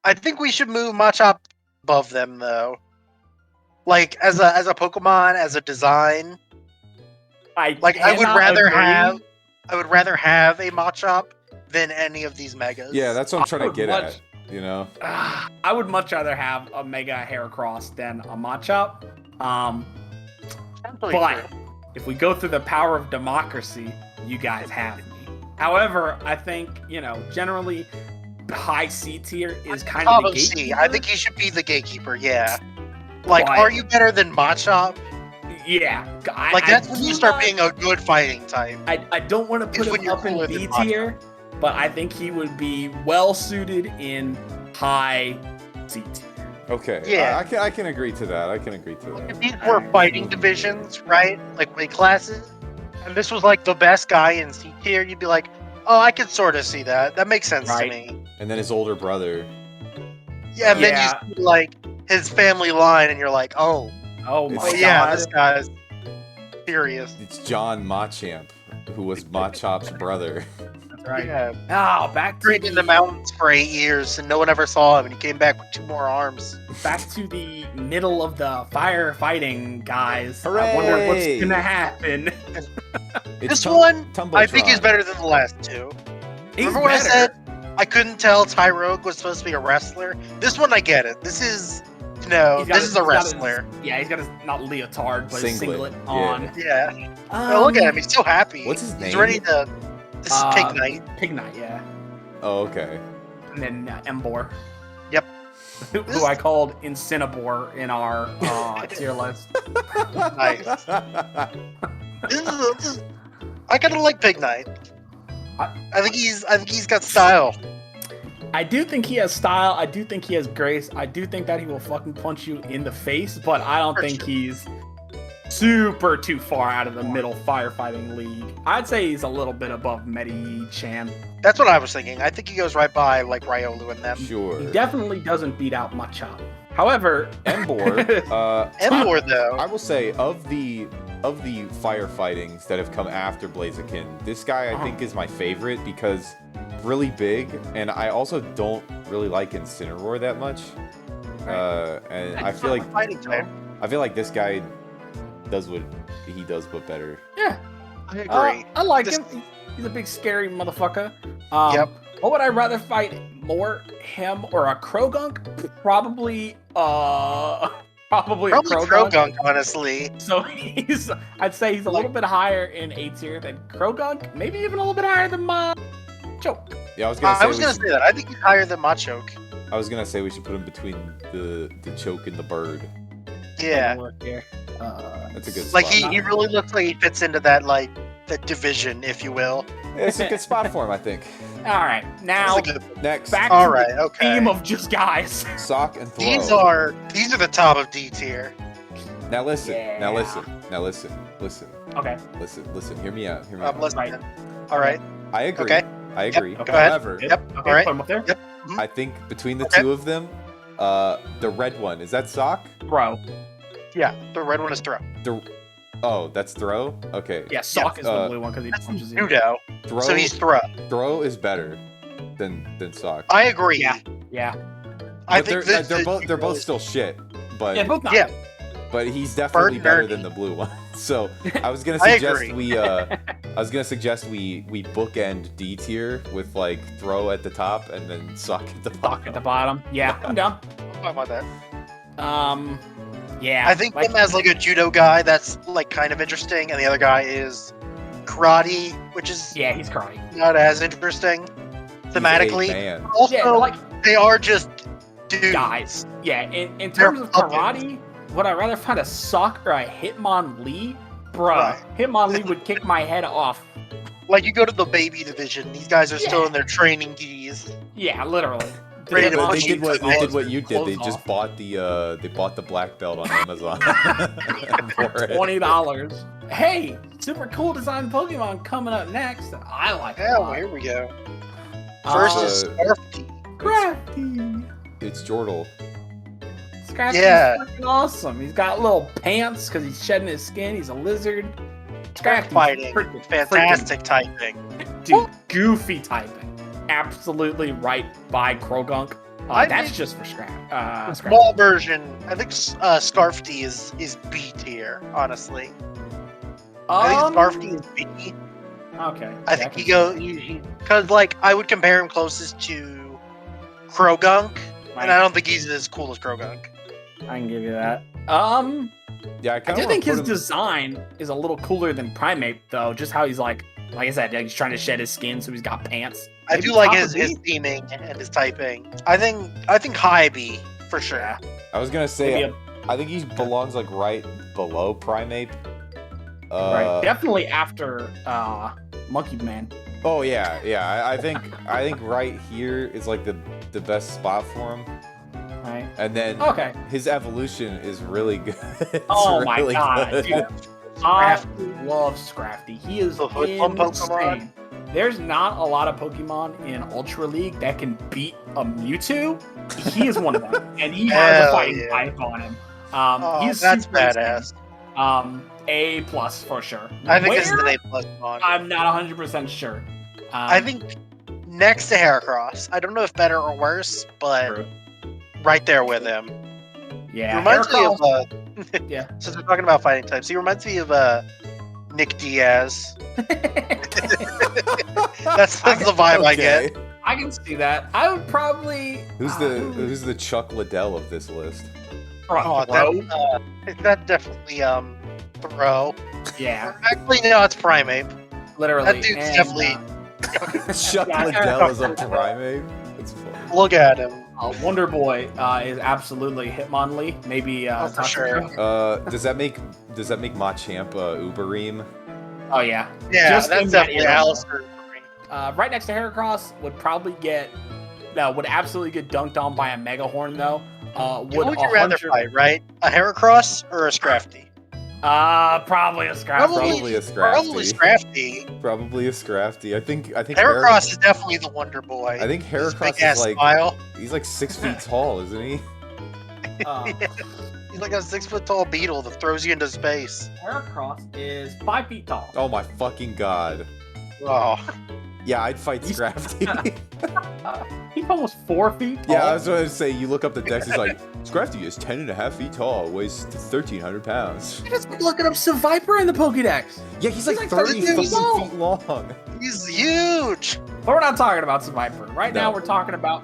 I think we should move Machop above them though. Like as a Pokemon, as a design. I would rather have a Machop than any of these Megas. Yeah, that's what I'm trying to get at. You know, I would much rather have a Mega Heracross than a Machop. But if we go through the power of democracy, you guys have me. However, I think, you know, generally high C tier is kind of the gatekeeper. I think he should be the gatekeeper. Yeah. Like, are you better than Machop? Yeah. That's when you start being a good fighting type. I don't want to put him up in B tier, but I think he would be well suited in high C tier. Okay. Yeah. I can agree to that. If these were fighting divisions, right? Like weight classes, and this was like the best guy in C tier, you'd be like, oh, I could sort of see that. That makes sense to me. And then his older brother. Yeah, and then you see like his family line, and you're like, oh my god. Yeah, this guy's serious. It's John Machamp, who was Machop's brother. That's right. Yeah. Oh, back to in the mountains for 8 years, and no one ever saw him, and he came back with 2 more arms. Back to the middle of the firefighting, guys. Hooray! I wonder what's gonna happen. This one, I think, is better than the last 2. Remember when I said I couldn't tell Tyrogue was supposed to be a wrestler? This one, I get it. This is a wrestler. He's got his, not leotard, but his singlet Yeah. on. Yeah. Look at him. He's so happy. What's his name? He's ready to... This is Pig Knight. Pig Knight, yeah. Oh, okay. And then Embor. Yep. Who I called Incinnabor in our tier list. Nice. I kind of like Pig Knight. I think he's got style. I do think he has style. I do think he has grace. I do think that he will fucking punch you in the face, but I don't think he's super too far out of the middle firefighting league. I'd say he's a little bit above Medicham. That's what I was thinking. I think he goes right by like Riolu and them. Sure. He definitely doesn't beat out Machop. However, Embor, Embor though, I will say of the firefightings that have come after Blaziken, this guy I think is my favorite because really big, and I also don't really like Incineroar that much. And I feel like this guy does what he does, but better. Yeah. I agree. I like This- him. He's a big scary motherfucker. Yep. What would I rather fight more, him or a Krogunk? Probably a Krogunk. Krogunk, honestly. So I'd say he's a little bit higher in A tier than Krogunk, maybe even a little bit higher than Choke. Yeah, I was gonna say that. I think he's higher than Machoke. I was gonna say we should put him between the choke and the bird. Yeah. That's a good Like spot. he really looks like he fits into that like the division, if you will. It's a good spot for him, I think. All right, now That's a good- Next, back All to right, the okay. theme of just guys. sock and throw. These are the top of D tier. Now listen. Yeah. Now listen. Now listen. Listen. Okay. Listen. Hear me out. Hear me I'm out. listening. Right. All right. I agree. Okay. I agree. Yep, go ahead. However, Yep. Okay, All right. put him up there. Yep. I think between the Okay. two of them, the red one is that sock. Bro. Yeah, the red one is throw. Oh, that's throw. Okay. Yeah, Sock is the blue one because he That's punches you. Judo. Throw. So he's throw. Throw is better than sock. I agree. Yeah. Yeah. I But think they're both still shit. But Yeah, both not. Yeah. but he's definitely Bird better nerdy. than the blue one. So I was gonna I suggest agree. we bookend D tier with like throw at the top and then sock at the Sock bottom. at the bottom. Yeah, I'm down. Talk about that. Yeah. I think him as like a judo guy, that's like kind of interesting, and the other guy is karate, which is Yeah, he's karate. not as interesting thematically. He's a man. Also, Yeah, like they are just dudes. guys. Yeah, in terms of They're karate, would I rather find a Sock or a Hitmonlee? Bruh, Right. Hitmonlee would kick my head off. Like you go to the baby division, these guys are still Yeah. in their training gis. Yeah, literally. Ready Yeah, to but punch they you did what to they the did what you did. They clothes just off. bought the black belt on Amazon. for it. $20. Hey, super cool design Pokemon coming up next. I like it. Yeah, a well, lot. here we go. First is Uh, Scrafty. Scrafty. It's Jordal. Scrafty's Yeah. fucking awesome. He's got little pants because he's shedding his skin. He's a lizard. Scrafty's Fighting. freaking- Fantastic typing. freaking- dude, goofy typing. Absolutely right by Krogunk. I That's think- just for Scrafty. Small version. I think Scarfty is B tier, honestly. I think Scarfty is B. Okay. I think because like I would compare him closest to Krogunk, and I don't think he's as cool as Krogunk. I can give you that. Yeah, I I kind do of think his design is a little cooler than Primate, though. Just how he's like I said, he's trying to shed his skin, so he's got pants. I Maybe do like top his of B? theming and his typing. I think high B for sure. Yeah. I was gonna say Maybe I think he belongs like right below Primate. right. Definitely after Monkey Man. Oh yeah. I think right here is like the best spot for him. Right. And then Okay. his evolution is really good. It's Oh my really god, good. dude. I love Scrafty. He is The hoodlum Pokemon? insane. There's not a lot of Pokemon in Ultra League that can beat a Mewtwo. He is one of them, and he has a Hell fighting yeah. type on him. He's That's super insane. badass. A plus for sure. I think this is Where? an A+ mon. I'm not 100% sure. I think next to Heracross. I don't know if better or worse, but True. right there with him. Yeah. Reminds me of Heracross- yeah. since we're talking about fighting types, he reminds me of Nick Diaz. That's the vibe I get. Okay. I can see that. I would probably. Who's the Chuck Liddell of this list? Oh, Throw? that definitely throw. Yeah, Actually, no, it's Primate. literally. That dude's And, definitely. Chuck Yeah, Liddell is a Primate? It's funny. Look at him. Wonder Boy is absolutely Hitmonlee. Maybe For sure. Tatsuya. Does that make Machamp Ubereem? Oh yeah. Yeah, Just in that's that definitely era. Alistair. Right next to Heracross would probably get. No, would absolutely get dunked on by a Megahorn though. What Would would you rather 100 fight, right? A Heracross or a Scrafty? Probably a Scrafty. Probably a Scrafty. Probably Scrafty. Probably a Scrafty. I think Heracross is definitely the Wonder Boy. I think His Heracross big-ass is like smile. he's like 6 feet tall, isn't he? He's like a 6-foot tall beetle that throws you into space. Heracross is 5 feet tall. Oh my fucking god. Oh, Yeah, I'd fight He's- Scrafty. He's almost 4 feet tall. Yeah, I was going to say, you look up the dex, it's like, Scrafty is 10.5 feet tall, weighs 1,300 pounds. I just looking up Viper in the Pokédex. Yeah, he's like 30 30 feet feet long. He's huge. But we're not talking about Viper. Right now, No. we're talking about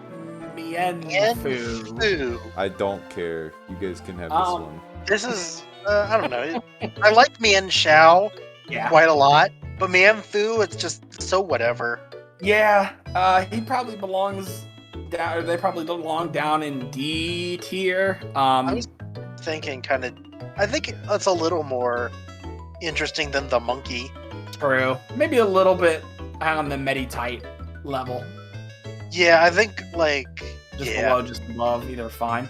Mienfoo. Mienfoo. I don't care. You guys can have this one. This is, I don't know. I like Mian Xiao Yeah. quite a lot, but Mienfoo, it's just so whatever. Yeah, he probably belongs down, or they probably belong down in D tier. I was thinking I think it's a little more interesting than the monkey. True. Maybe a little bit on the Meditite level. Yeah, I think, like, Just above, either fine.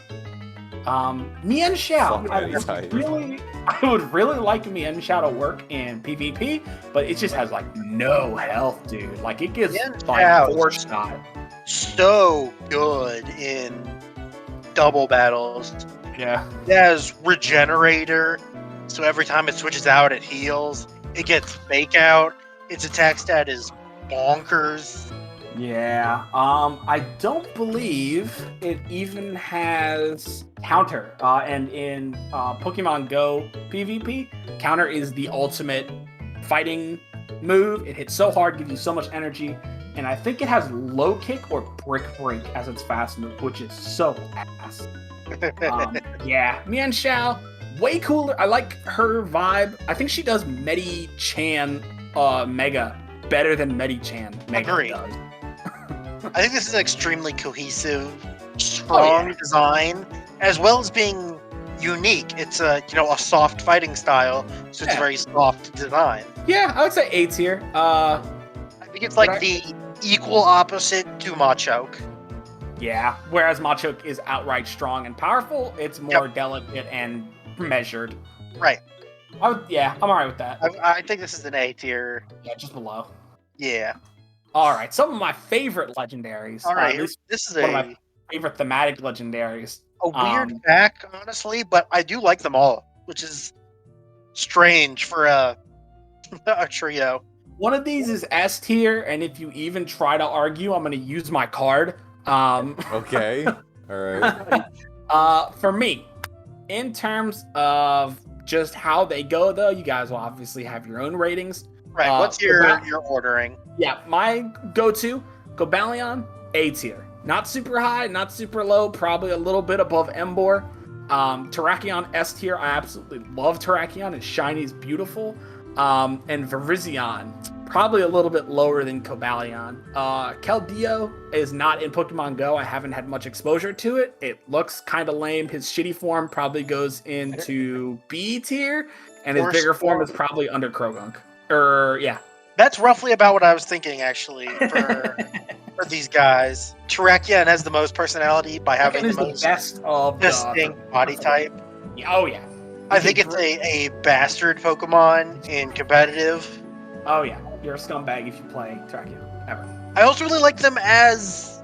Mian Xiao. I would really like Mian Xiao to work in PvP, but it just has like no health, dude. Like it gets Mian like Xiao 4-shot. So good in double battles. Yeah. It has Regenerator, so every time it switches out, it heals. It gets Fake Out. Its attack stat is bonkers. Yeah. I don't believe it even has counter. And in Pokemon Go PvP, counter is the ultimate fighting move. It hits so hard, gives you so much energy, and I think it has low kick or brick break as its fast move, which is so ass. Yeah, Mian Xiao, way cooler. I like her vibe. I think she does Medi-Chan Mega better than Medi-Chan Mega Agreed. does. I think this is an extremely cohesive, strong design, as well as being unique. It's a soft fighting style, so it's a very soft design. Yeah, I would say A tier. I think it's like the equal opposite to Machoke. Yeah, whereas Machoke is outright strong and powerful, it's more delicate and measured. Right. I'm alright with that. I think this is an A tier. Yeah, just below. Yeah. Alright, some of my favorite legendaries. Alright, this is one of my favorite thematic legendaries. a weird pack, honestly, but I do like them all, which is strange for a trio. One of these is S tier, and if you even try to argue, I'm going to use my card. Okay. All right. For me, in terms of just how they go, though, you guys will obviously have your own ratings. Right, what's your ordering? Yeah, my go-to, Cobalion, A tier. Not super high, not super low, probably a little bit above Emboar. Terrakion, S tier. I absolutely love Terrakion. Its shiny is beautiful. And Virizion, probably a little bit lower than Cobalion. Keldeo is not in Pokemon Go. I haven't had much exposure to it. It looks kind of lame. His shitty form probably goes into B tier, and his bigger form is probably under Krogunk. Yeah. That's roughly about what I was thinking, actually, for these guys. Terrakion has the most personality by having the most best of distinct body type. Oh, yeah. I think it's a bastard Pokemon in competitive. Oh, yeah. You're a scumbag if you play Terrakion, ever. I also really like them as,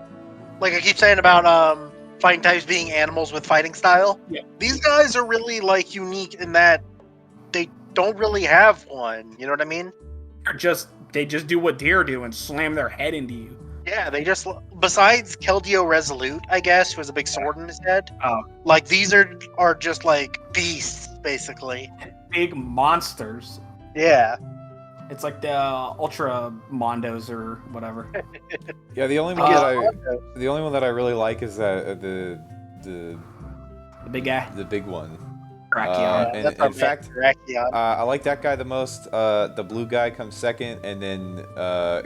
like I keep saying about fighting types being animals with fighting style. Yeah. These guys are really, like, unique in that they don't really have one. You know what I mean? They just do what deer do and slam their head into you. Yeah, they just, besides Keldeo Resolute, I guess, who has a big sword in his head. Oh. Like, these are just, like, beasts, basically. Big monsters. Yeah. It's like the Ultra Mondos or whatever. Yeah, the only one that I really like is that the big guy, the big one. Terrakion. In fact, I like that guy the most. The blue guy comes second, and then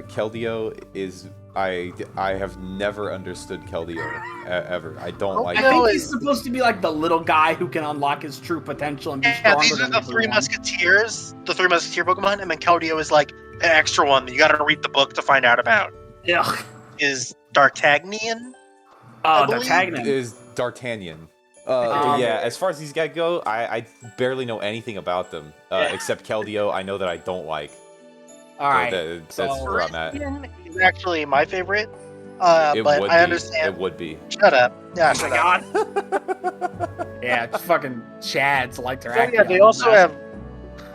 Keldeo is. I have never understood Keldeo ever. I don't like. I think he's supposed to be like the little guy who can unlock his true potential and be stronger. These are the three Musketeers, the three Musketeer Pokemon, and then Keldeo is like an extra one that you got to read the book to find out about. Yeah. Is D'Artagnan? D'Artagnan is D'Artagnan. Yeah, as far as these guys go, I barely know anything about them except Keldeo. I know that I don't like. All right, that's where I'm at. Is actually my favorite, but I understand. It would be. Shut up. Yeah, shut up. Yeah, fucking Chads like their. So, yeah, they also have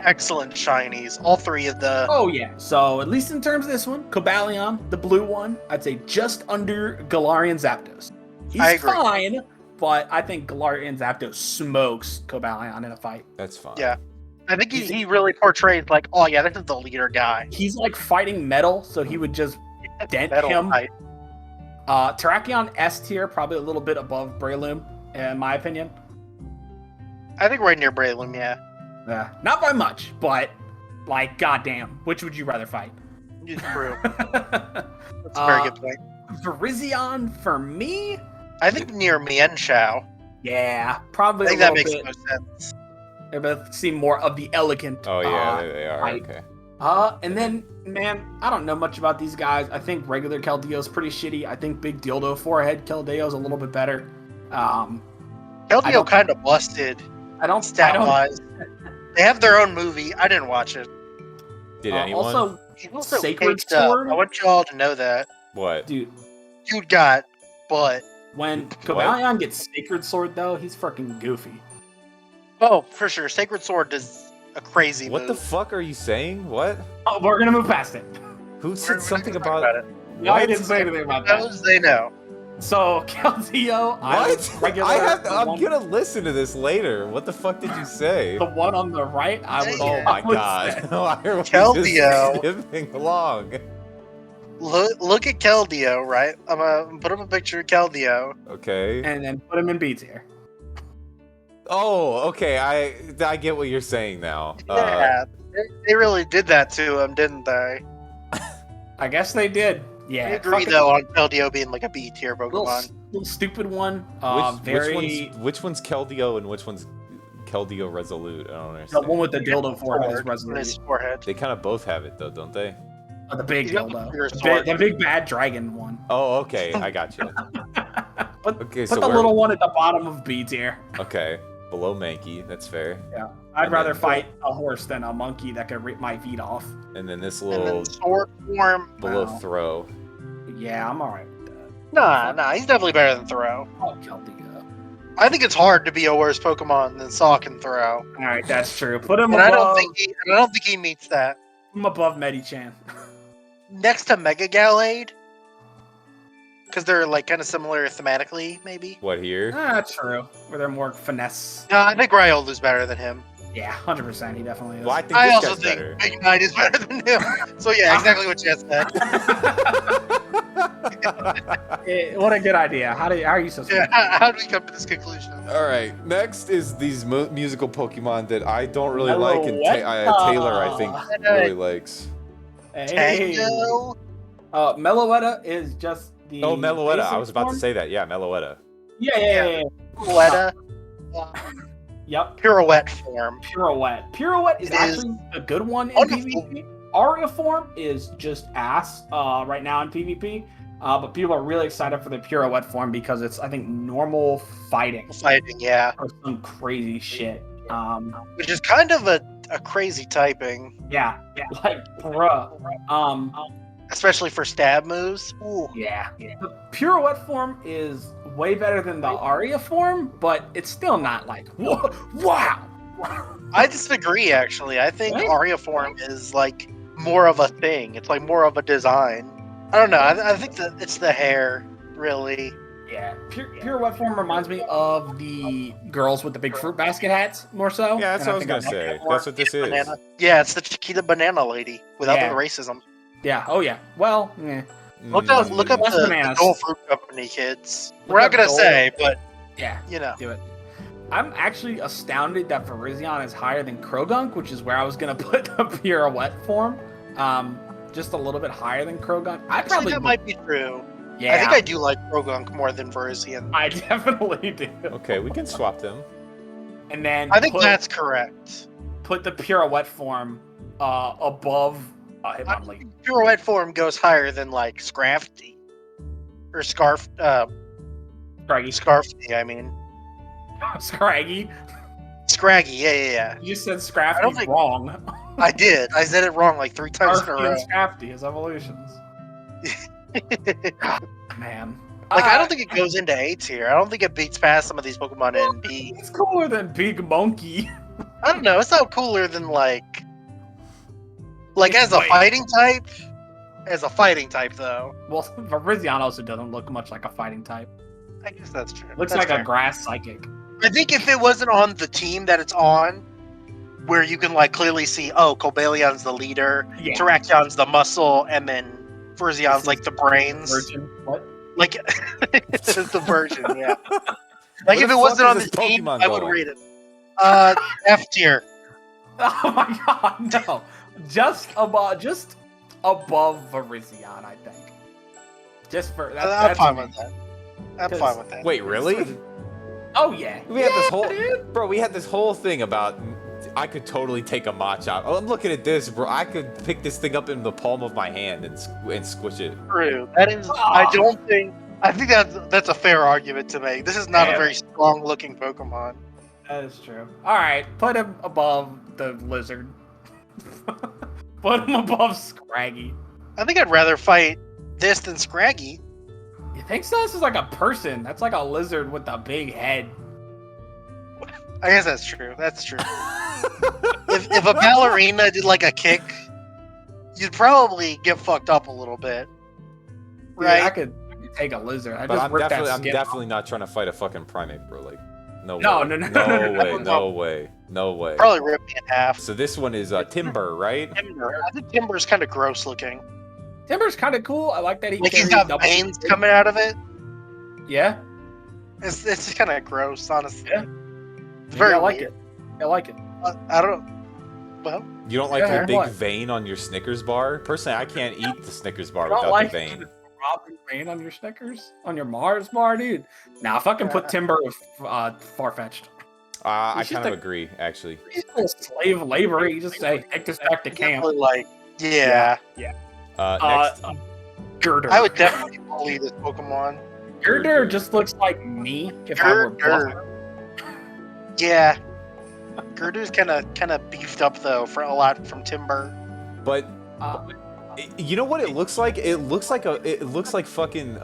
Excellent shinies. All three of the. Oh yeah. So at least in terms of this one, Cobalion, the blue one, I'd say just under Galarian Zapdos. I He's agree. fine, but I think Galarian Zapdos smokes Cobalion in a fight. That's fine. Yeah. I think he really portrayed like, oh yeah, this is the leader guy. He's like fighting metal, so he would just dent Metal him. type. Terrakion S tier, probably a little bit above Breloom, in my opinion. I think right near Breloom, yeah. Yeah, not by much, but like, goddamn, which would you rather fight? It's true. That's a very good point. Virizion for me, I think near Mienshao. yeah, probably I think a that little makes bit. no sense. They both seem more of the elegant. Oh yeah, they are. fight. Okay. And then, man, I don't know much about these guys. I think regular Keldeo's pretty shitty. I think Big Dildo Forehead Keldeo's a little bit better. Keldeo kind of busted stat-wise. They have their own movie. I didn't watch it. Did anyone? Also, He also Sacred caked up. Sword? I want you all to know that. What? dude, Dude got butt. when Cobalion gets Sacred Sword, though, he's fucking goofy. Oh, for sure. Sacred Sword does a crazy What the move. fuck are you saying? What? Oh, we're gonna move past it. Who said We're something not gonna about? talk it. No, I What? didn't say anything about that. Those they know. So, Keldeo, What? I'm one, gonna listen to this later. What the fuck did you say? the one on the right, I would. Oh my I would god! say- Why are we Keldeo. just skipping along? Look at Keldeo, right? I'm gonna put up a picture of Keldeo. Okay. And then put him in B tier. Oh, okay. I get what you're saying now. Yeah, they really did that to him, didn't they? I guess they did. Yeah. I agree fucking though on Keldeo being like a B tier Little, Pokemon. little stupid one. which one's Keldeo and which one's Keldeo Resolute? I don't The understand. one with the dildo forehead is On Resolute. his forehead. They kind of both have it though, don't they? Oh, the big He's got dildo. the bigger The sword. big bad dragon one. Oh, okay. I got you. Put, Okay, put so the where- little one at the bottom of B tier. Okay, below Mankey. That's fair. Yeah. I'd And rather then- fight a horse than a monkey that could rip my feet off. And then this And little then sword form. below Wow. throw. Yeah, I'm alright with that. Nah, he's definitely better than Throw. Oh, Keldeo. I think it's hard to be a worse Pokemon than Sock and Throw. Alright, that's true. Put him And I above, don't think he meets that. him above Medichan. Next to Mega Gallade. Because they're like kind of similar thematically, maybe. What here? True. Where they're more finesse. No, I think Ryolu's better than him. Yeah, 100%. He definitely is. Well, I think I this also guy's think better. Big Knight is better than him. So yeah, exactly what Jess said. What a good idea. How are you so Yeah, smart? how do we come to this conclusion? All right, next is these musical Pokemon that I don't really like, and Meloetta. Taylor I think really likes. Hey. Tango. Meloetta is just the. Oh, Meloetta. I basic was about to form. say that. Yeah, Meloetta. Yeah. Pirouetta. Yep. Pirouette form. Pirouette. Pirouette is It is actually a good one in wonderful. PvP. Aria form is just ass right now in PvP. But people are really excited for the Pirouette form because it's, I think, normal fighting Fighting, yeah. or some crazy shit. Which is kind of a crazy typing, Yeah, like bruh. especially for stab moves. Ooh. Yeah. The Pirouette form is way better than the Aria form, but it's still not like wow. I disagree, actually. I think Right? Aria form is like more of a thing. It's like more of a design. I don't know. I think that it's the hair, really. Yeah, Pirouette form reminds me of the girls with the big fruit basket hats more so. Yeah, that's and what I was think gonna like say. that more. That's what this is. Banana. Yeah, it's the Chiquita Banana lady without Yeah. the racism. Yeah. Oh yeah. Well, Look up Less the bananas. Dole Fruit Company, kids. Look We're not up gonna Dole. say, but yeah. you know. Do it. I'm actually astounded that Virizion is higher than Krogunk, which is where I was gonna put the Pirouette form. Just a little bit higher than Krogunk. I Actually, probably that might be true. Yeah. I think I do like Krogunk more than Virizion. I definitely do. Okay, we can swap them. And then I think put, that's correct. put the Pirouette form above Hitmonlee. Pirouette form goes higher than like Scrafty. Or Scraggy. Scarfty, I mean. Scraggy. Scraggy, yeah. You said I don't Scrafty think- wrong. I did. I said it wrong like 3 times in a Scrafty row. and Scrafty, his evolutions. Man. Like, I don't think it goes into A tier. I don't think it beats past some of these Pokemon in B. It's cooler than Big Monkey. I don't know. It's not cooler than like as a fighting type. As a fighting type, though. Well, Virizion also doesn't look much like a fighting type. I guess that's true. Looks that's like a grass psychic. I think if it wasn't on the team that it's on, where you can like clearly see, oh, Cobaleon's the leader, Terraction's the muscle, and then Virizzion's like the brains. Virgin. What? Like it's the version, yeah. Like if it wasn't on the team, I would rate it. F tier. Oh my god, no. Just above Virizion, I think. Just for that. I'm fine with that. I'm fine with that. Wait, really? Oh yeah. We had this whole bro. We had this whole thing about I could totally take a Machop. Oh, I'm looking at this, bro. I could pick this thing up in the palm of my hand and squish it. True. That is. I think that's a fair argument to make. This is not a very strong-looking Pokemon. That is true. All right, put him above the lizard. Put him above Scraggy. I think I'd rather fight this than Scraggy. You think so? This is like a person. That's like a lizard with a big head. I guess that's true. That's true. if a ballerina did like a kick, you'd probably get fucked up a little bit, right? Yeah, I could take a lizard. I'm definitely not trying to fight a fucking primate, bro. Like, no way. No way. Probably rip me in half. So this one is Timber, right? Timber. I think Timber's kind of gross looking. Timber's kind of cool. I like that he's got veins coming out of it. Yeah. It's just kind of gross, honestly. Yeah. It's very I like it. I like it. I don't. Well. You don't like the big vein on your Snickers bar? Personally, I can't eat the Snickers bar without the vein. Vein on your Snickers? On your Mars bar, dude? Nah, fucking put Timber with Farfetch'd. I kind of agree, actually. He's a slave labor. You just say, take this back to camp. Like, yeah. Next. Girder. I would definitely bully this Pokemon. Girder just looks like me if I were bluffing. Yeah. Girder's kind of beefed up though for a lot from Timber. But you know what it looks like? It looks like fucking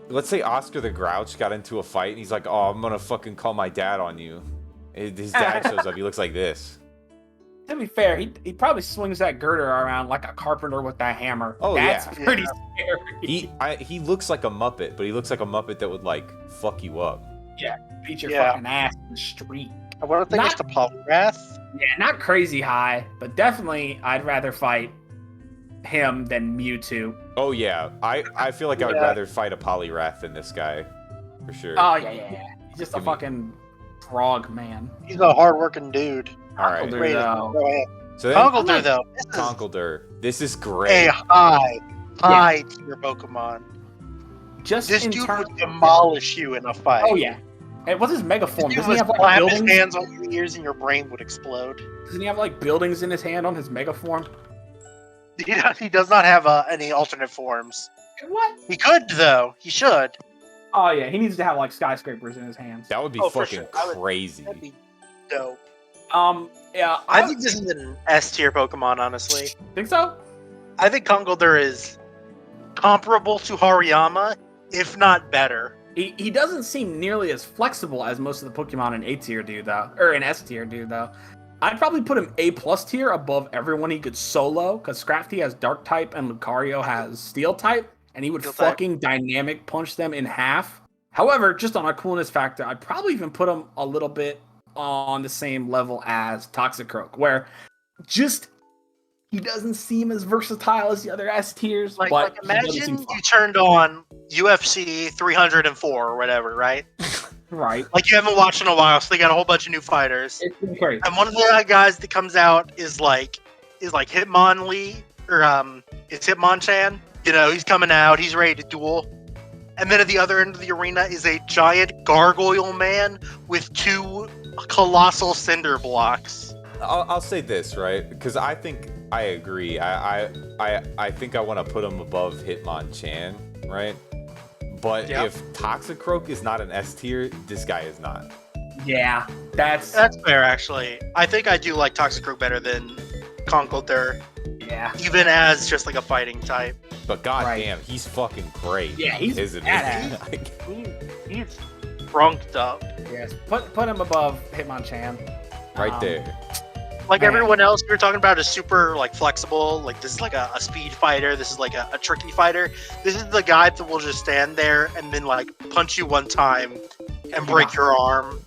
let's say Oscar the Grouch got into a fight and he's like, "Oh, I'm gonna fucking call my dad on you." His dad shows up. He looks like this. To be fair, he probably swings that girder around like a carpenter with that hammer. Oh, that's yeah. pretty scary. He looks like a Muppet, but he looks like a Muppet that would like fuck you up. Yeah, beat your fucking ass in the street. I want to think it's the Poliwrath. Yeah, not crazy high, but definitely I'd rather fight him than Mewtwo. Oh yeah, I feel like I would rather fight a Poliwrath than this guy, for sure. Oh yeah. He's just a fucking frog man. He's a hardworking dude. All right. Go ahead. So then, Conkeldurr though. This is great. A high tier Pokemon. Just this dude would demolish you in a fight. Oh yeah. And what's his mega form? Doesn't he have like buildings? His hands on your ears and your brain would explode. Doesn't he have like buildings in his hand on his mega form? He does not have any alternate forms. What? He could though. He should. Oh yeah, he needs to have like skyscrapers in his hands. That would be fucking crazy. That'd be dope. Yeah. I think this is an S tier Pokemon, honestly. Think so? I think Conkeldurr is comparable to Hariyama, if not better. He doesn't seem nearly as flexible as most of the Pokemon in A tier do, though. Or in S tier do, though. I'd probably put him A+ tier above everyone he could solo, because Scrafty has Dark type and Lucario has Steel type, and he would fucking dynamic punch them in half. However, just on a coolness factor, I'd probably even put him a little bit on the same level as Toxicroak, where just he doesn't seem as versatile as the other S tiers. Like imagine you turned on UFC 304 or whatever, right? Right. Like you haven't watched in a while, so they got a whole bunch of new fighters. It's been crazy. And one of the guys that comes out is like Hitmonlee, or it's Hitmonchan. You know, he's coming out, he's ready to duel. And then at the other end of the arena is a giant gargoyle man with 2 colossal cinder blocks. I'll say this, right? Because I think I agree. I think I want to put him above Hitmonchan, right? But if Toxicroak is not an S tier, this guy is not. Yeah, that's fair, actually. I think I do like Toxicroak better than Conkeldurr. Yeah. Even as just like a fighting type. But goddamn, he's fucking great. Yeah, he's He's brunked up. Yes, put him above Hitmonchan. Right there. Like Man. everyone else we were talking about is super like flexible. Like this is like a speed fighter. This is like a tricky fighter. This is the guy that will just stand there and then like punch you one time and break your arm.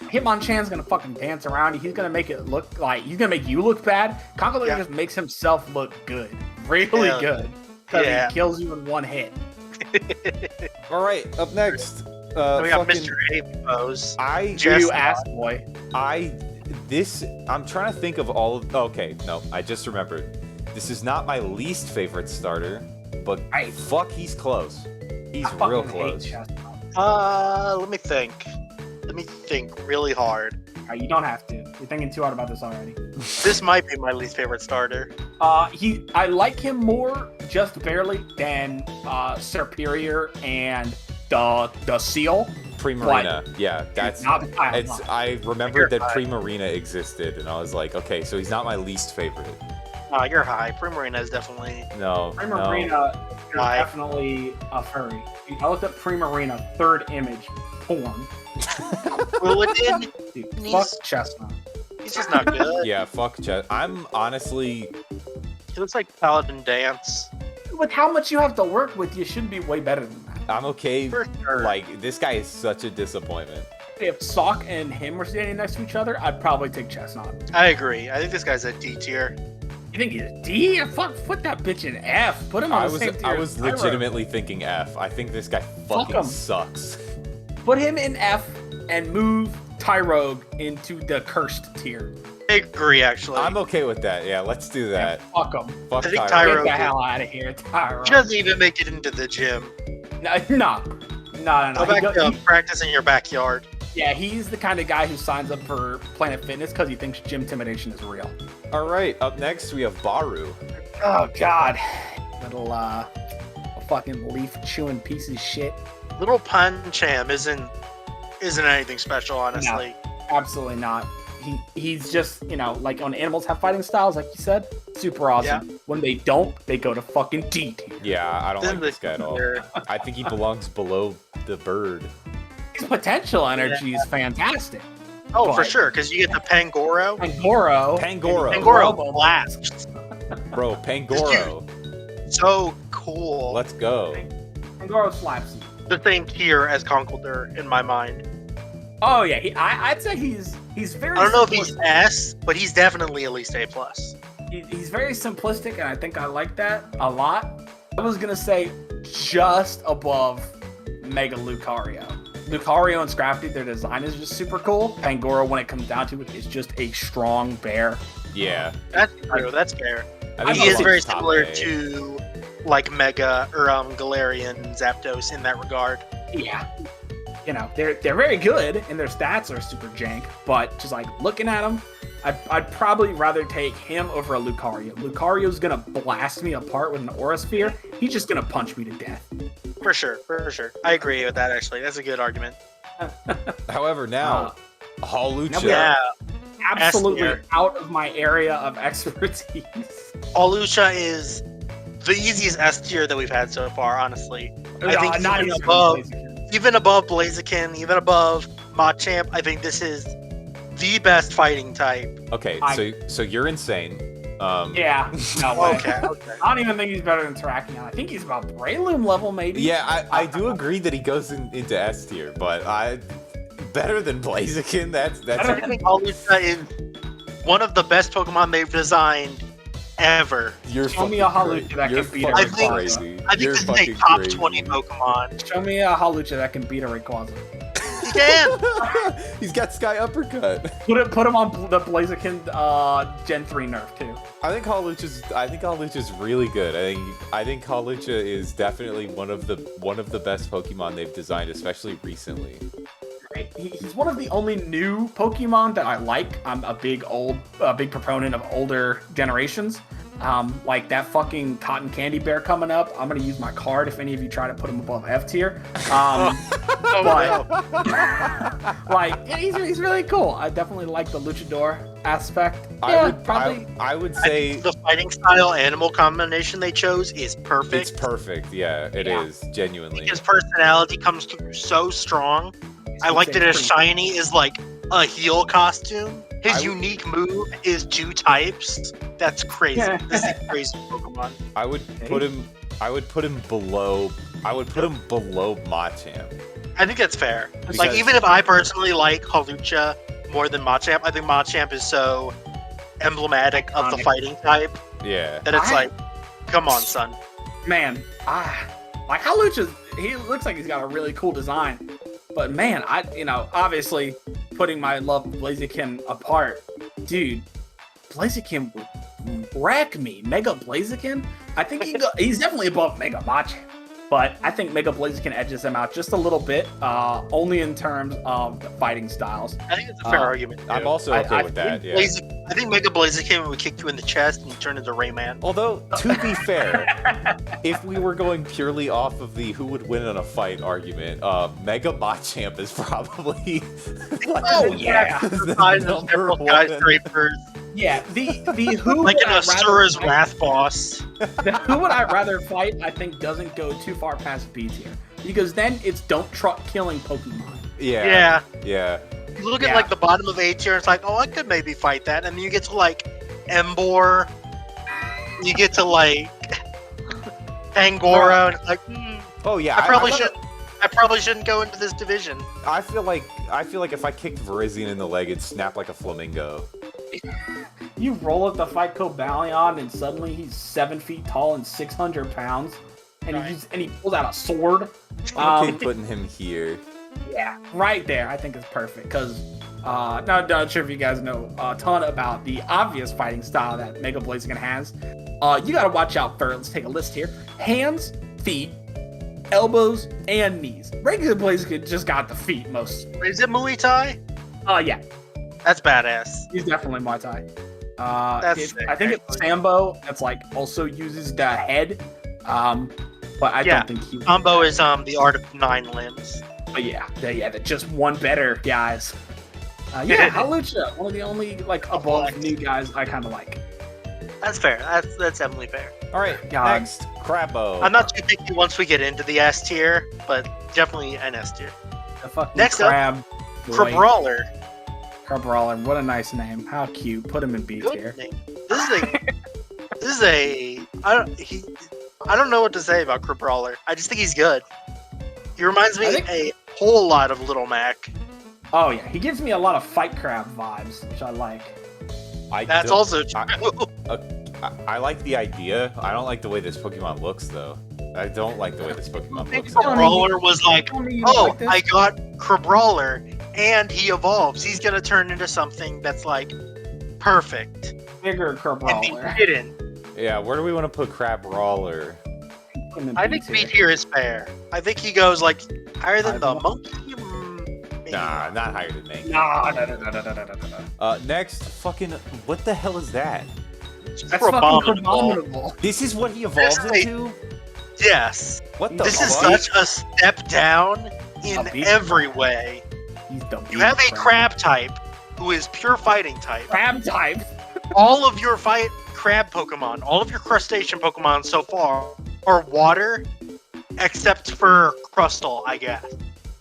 Hitmonchan's gonna fucking dance around. He's gonna make it look like he's gonna make you look bad. Conqueror just makes himself look good, really good, because he kills you in one hit. All right, up next. We got Mr. A pose. You ass boy. I'm trying to think of all of. Okay, no, I just remembered. This is not my least favorite starter, but fuck, he's close. He's real close. Let me think. Let me think really hard. You don't have to. You're thinking too hard about this already. This might be my least favorite starter. I like him more, just barely, than Superior and the Seal. Primarina, yeah, that's it's. I remembered that Primarina existed, and I was like, okay, so he's not my least favorite. You're high. Primarina is definitely Primarina is definitely a furry. I looked up Primarina third image porn. Dude, fuck Chestnut. He's just not good. Yeah, fuck Chestnut. I'm honestly. He looks like Paladin Dance. With how much you have to work with, you should be way better than that. I'm okay. For sure. Like, this guy is such a disappointment. If Sock and him were standing next to each other, I'd probably take Chestnut. I agree. I think this guy's a D tier. You think he's a D? Fuck, put that bitch in F. Put him on the same tier. I was legitimately thinking F. I think this guy fucking sucks. Put him in F and move Tyrogue into the cursed tier. I agree, actually. I'm okay with that. Yeah, let's do that. Yeah, fuck him. Fuck I think Tyrogue. Get the hell out of here, Tyrogue. He doesn't even make it into the gym. No. Go back to practice in your backyard. Yeah, he's the kind of guy who signs up for Planet Fitness because he thinks gym intimidation is real. All right, up next we have Baru. Oh God, little fucking leaf chewing piece of shit. Little Pancham isn't anything special, honestly. No, absolutely not. He's just, like when animals have fighting styles, like you said, super awesome. Yeah. When they don't, they go to fucking D tier. Yeah, I don't like this guy at all. I think he belongs below the bird. His potential energy is fantastic. Oh, for sure, because you get the Pangoro. Pangoro blast. Bro, Pangoro. So cool. Let's go. Pangoro slaps you. The same tier as Conkeldurr in my mind. Oh yeah, I'd say he's very. I don't know if he's S, but he's definitely at least A+. He's very simplistic, and I think I like that a lot. I was gonna say just above Mega Lucario. Lucario and Scrafty, their design is just super cool. Pangoro, when it comes down to it, is just a strong bear. Yeah, that's true. That's fair. He is very similar to like Mega or Galarian and Zapdos in that regard. Yeah. They're very good, and their stats are super jank, but just like looking at them, I'd probably rather take him over a Lucario. Lucario's gonna blast me apart with an Aura Sphere. He's just gonna punch me to death. For sure. I agree with that, actually. That's a good argument. However, now, Hawlucha. Yeah. Absolutely out of my area of expertise. Hawlucha is the easiest S tier that we've had so far, honestly. I think not even above Blaziken, even above Machamp, I think this is the best fighting type. Okay, so you're insane. Yeah, no way. Okay. I don't even think he's better than Terrakion. I think he's about Breloom level, maybe. Yeah, I do agree that he goes into S tier, but better than Blaziken. That's. I think Hawlucha is one of the best Pokemon they've designed ever. Show me a Hawlucha that can beat a Rayquaza. I think this is a top 20 Pokemon. Show me a Hawlucha that can beat a Rayquaza. He can! He's got Sky Uppercut. Put him on the Blaziken Gen 3 nerf too. I think Hawlucha's really good. I think Hawlucha is definitely one of the best Pokemon they've designed, especially recently. Right. He's one of the only new Pokemon that I like. I'm a big proponent of older generations. Like that fucking cotton candy bear coming up. I'm gonna use my card if any of you try to put him above F tier. He's really cool. I definitely like the luchador aspect. I would say the fighting style animal combination they chose is perfect. It's perfect. Yeah, it is genuinely. His personality comes through so strong. I like that his shiny is like a heal costume. His unique move is 2 types. That's crazy. This is a crazy Pokemon. I would put him below. I would put him below Machamp. I think that's fair. Because, like, even if I personally like Hawlucha more than Machamp, I think Machamp is so emblematic of the fighting type. Yeah. That it's like, come on, son. Man, like Hawlucha, he looks like he's got a really cool design. But man, obviously putting my love of Blaziken apart, dude, Blaziken would wreck me. Mega Blaziken? I think he's definitely above Mega Machamp. But I think Mega Blaziken edges him out just a little bit, only in terms of the fighting styles. I think it's a fair argument. I'm also okay with that, yeah. I think Mega Blaziken would kick you in the chest and you turn into Rayman. Although, to be fair, if we were going purely off of the who would win in a fight argument, Mega Machamp is probably the size of several skyscrapers. Yeah, the who like an Asura's Wrath boss. The who would I rather fight, I think, doesn't go too far past B tier. Because then it's don't truck killing Pokemon. Yeah. You look at like the bottom of A tier, it's like, oh, I could maybe fight that. And then you get to like Emboar, you get to like Angora, and it's like, oh yeah, I probably shouldn't go into this division. I feel like if I kicked Virizion in the leg, it'd snap like a flamingo. You roll up the fight Cobalion, and suddenly he's 7 feet tall and 600 pounds, and he pulls out a sword. Okay, putting him here. Yeah, right there. I think is perfect because not sure if you guys know a ton about the obvious fighting style that Mega Blaziken has. You got to watch out for. Let's take a list here: hands, feet, elbows, and knees. Regular Blaziken just got the feet most. Is it Muay Thai? Yeah. That's badass. He's definitely Muay Thai. I think it's Sambo that's like also uses the head. But I don't think he. Sambo is the art of 9 limbs. But yeah, just one better guys. Hawlucha, one of the only like above new guys I kind of like. That's fair. That's definitely fair. All right, next Crabbo. I'm not too picky once we get into the S tier, but definitely an S tier. Next up, Crabrawler. Crabrawler, what a nice name. How cute. Put him in B tier. I don't know what to say about Crabrawler. I just think he's good. He reminds me a whole lot of Little Mac. Oh yeah, he gives me a lot of Fight Crab vibes, which I like. That's also true. I like the idea. I don't like the way this Pokemon looks, though. I don't like the way this Pokemon looks. Crabrawler was like, oh, I got Crabrawler, and he evolves. He's gonna turn into something that's like perfect. Bigger Crabrawler. And he didn't. Yeah, where do we want to put Crabrawler? I think B tier is fair. I think he goes like higher than the monkey. Nah, not higher than me. No. Next, fucking, what the hell is that? That's fucking abominable. This is what he evolves into? Yes. What the This is such a step down in every way. You have a crab type who is pure fighting type. Crab type? All of your crab Pokemon, all of your crustacean Pokemon so far are water, except for Crustle, I guess.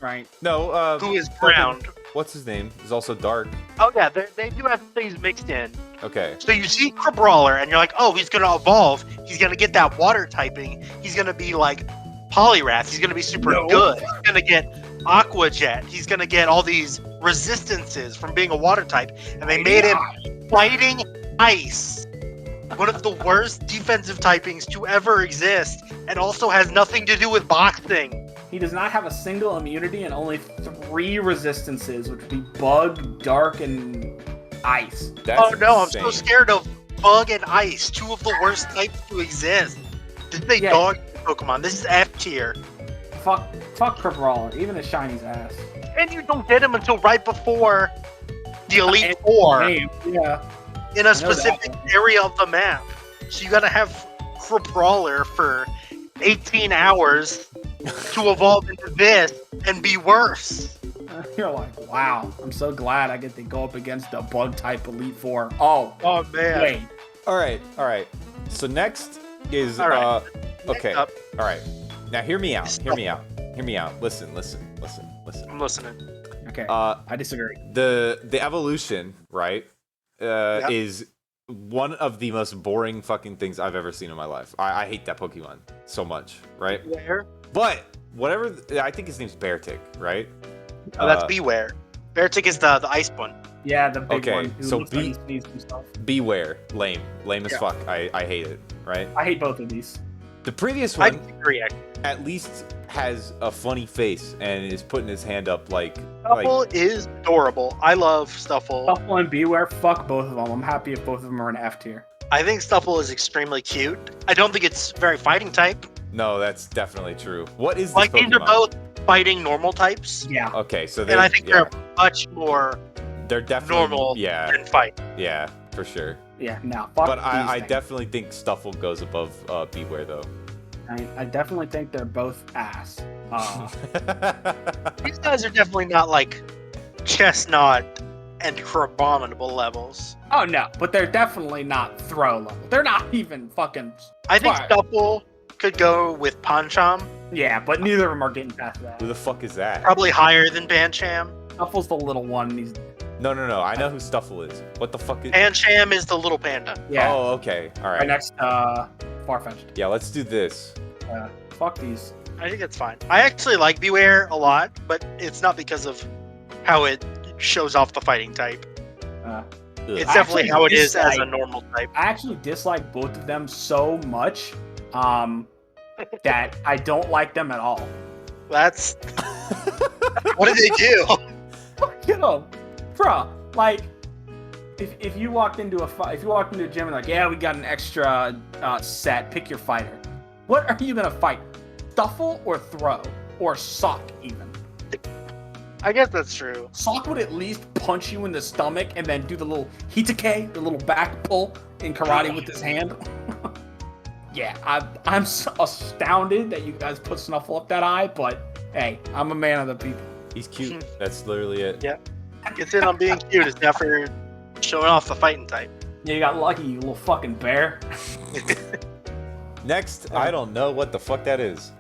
Right. No, who is ground. What's his name? He's also dark. Oh yeah, they do have things mixed in. Okay. So you see Crabrawler, and you're like, oh, he's gonna evolve. He's gonna get that water typing. He's gonna be like Poliwrath. He's gonna be super good. He's gonna get Aqua Jet. He's gonna get all these resistances from being a water type. And they made him fighting ice. One of the worst defensive typings to ever exist, and also has nothing to do with boxing. He does not have a single immunity and only 3 resistances, which would be Bug, Dark, and Ice. That's insane. I'm so scared of Bug and Ice, 2 of the worst types to exist. This is a dog Pokemon. This is F tier. Fuck Crabrawler, even a Shiny's ass. And you don't get him until right before the Elite Four. Yeah. In a specific area of the map. So you gotta have Crabrawler for 18 hours to evolve into this and be worse. You're like, wow, I'm so glad I get to go up against the bug type Elite Four. Oh man. Wait. All right. So next is okay. All right. Now hear me out. Listen. I'm listening. Okay, I disagree. The evolution, right, Yep. is one of the most boring fucking things I've ever seen in my life. I hate that Pokemon so much, right? Beware. But whatever, I think his name's Beartic, right? Oh, that's Beware. Beartic is the ice one. Yeah, the big Okay, one. Who so looks like he sneezed himself. Beware, lame as Yeah. fuck. I hate it, right? I hate both of these. The previous I one disagree. Actually. at least has a funny face and is putting his hand up like Stuffle is adorable. I love Stuffle. Stuffle and Beware, fuck both of them. I'm happy if both of them are an F tier. I think Stuffle is extremely cute. I don't think it's very fighting type. No, that's definitely true. What is this Like these are Pokemon? both fighting normal types, Yeah. Okay, so and I think they're much more they're definitely normal yeah, than fight. yeah, for sure. Yeah, no. Fuck But these I things. definitely think Stuffle goes above Beware though. I definitely think they're both ass. These guys are definitely not like chestnut and Crabominable levels. Oh no, but they're definitely not throw level. They're not even fucking. I think Fire. Stuffle could go with Pancham, Yeah, but neither of them are getting past that. Who the fuck is that? probably higher than Pancham. Stuffle's the little one. And he's No, I know who Stuffle is. What the fuck is? Pancham is the little panda. yeah. Oh, okay, all Right right. next, Farfetch'd. Yeah, let's do this. Fuck these. I think that's fine. I actually like Beware a lot, but it's not because of how it shows off the fighting type. Uh, It's Ugh. definitely how it is as a dislike- normal type. I actually dislike both of them so much, that I don't like them at all. That's what did they do? You know, bruh, like, if you walked into if you walked into a gym and like, yeah, we got an extra set, pick your fighter. What are you gonna fight? Stuffle or throw or sock even? I guess that's true. Sock would at least punch you in the stomach and then do the little hitake, the little back pull in karate with his hand. Yeah, I'm so astounded that you guys put Snuffle up that high, but hey, I'm a man of the people. He's cute. That's literally it. Yeah. Gets in on being cute is never showing off the fighting type. Yeah, you got lucky, you little fucking bear. Next, I don't know what the fuck that is.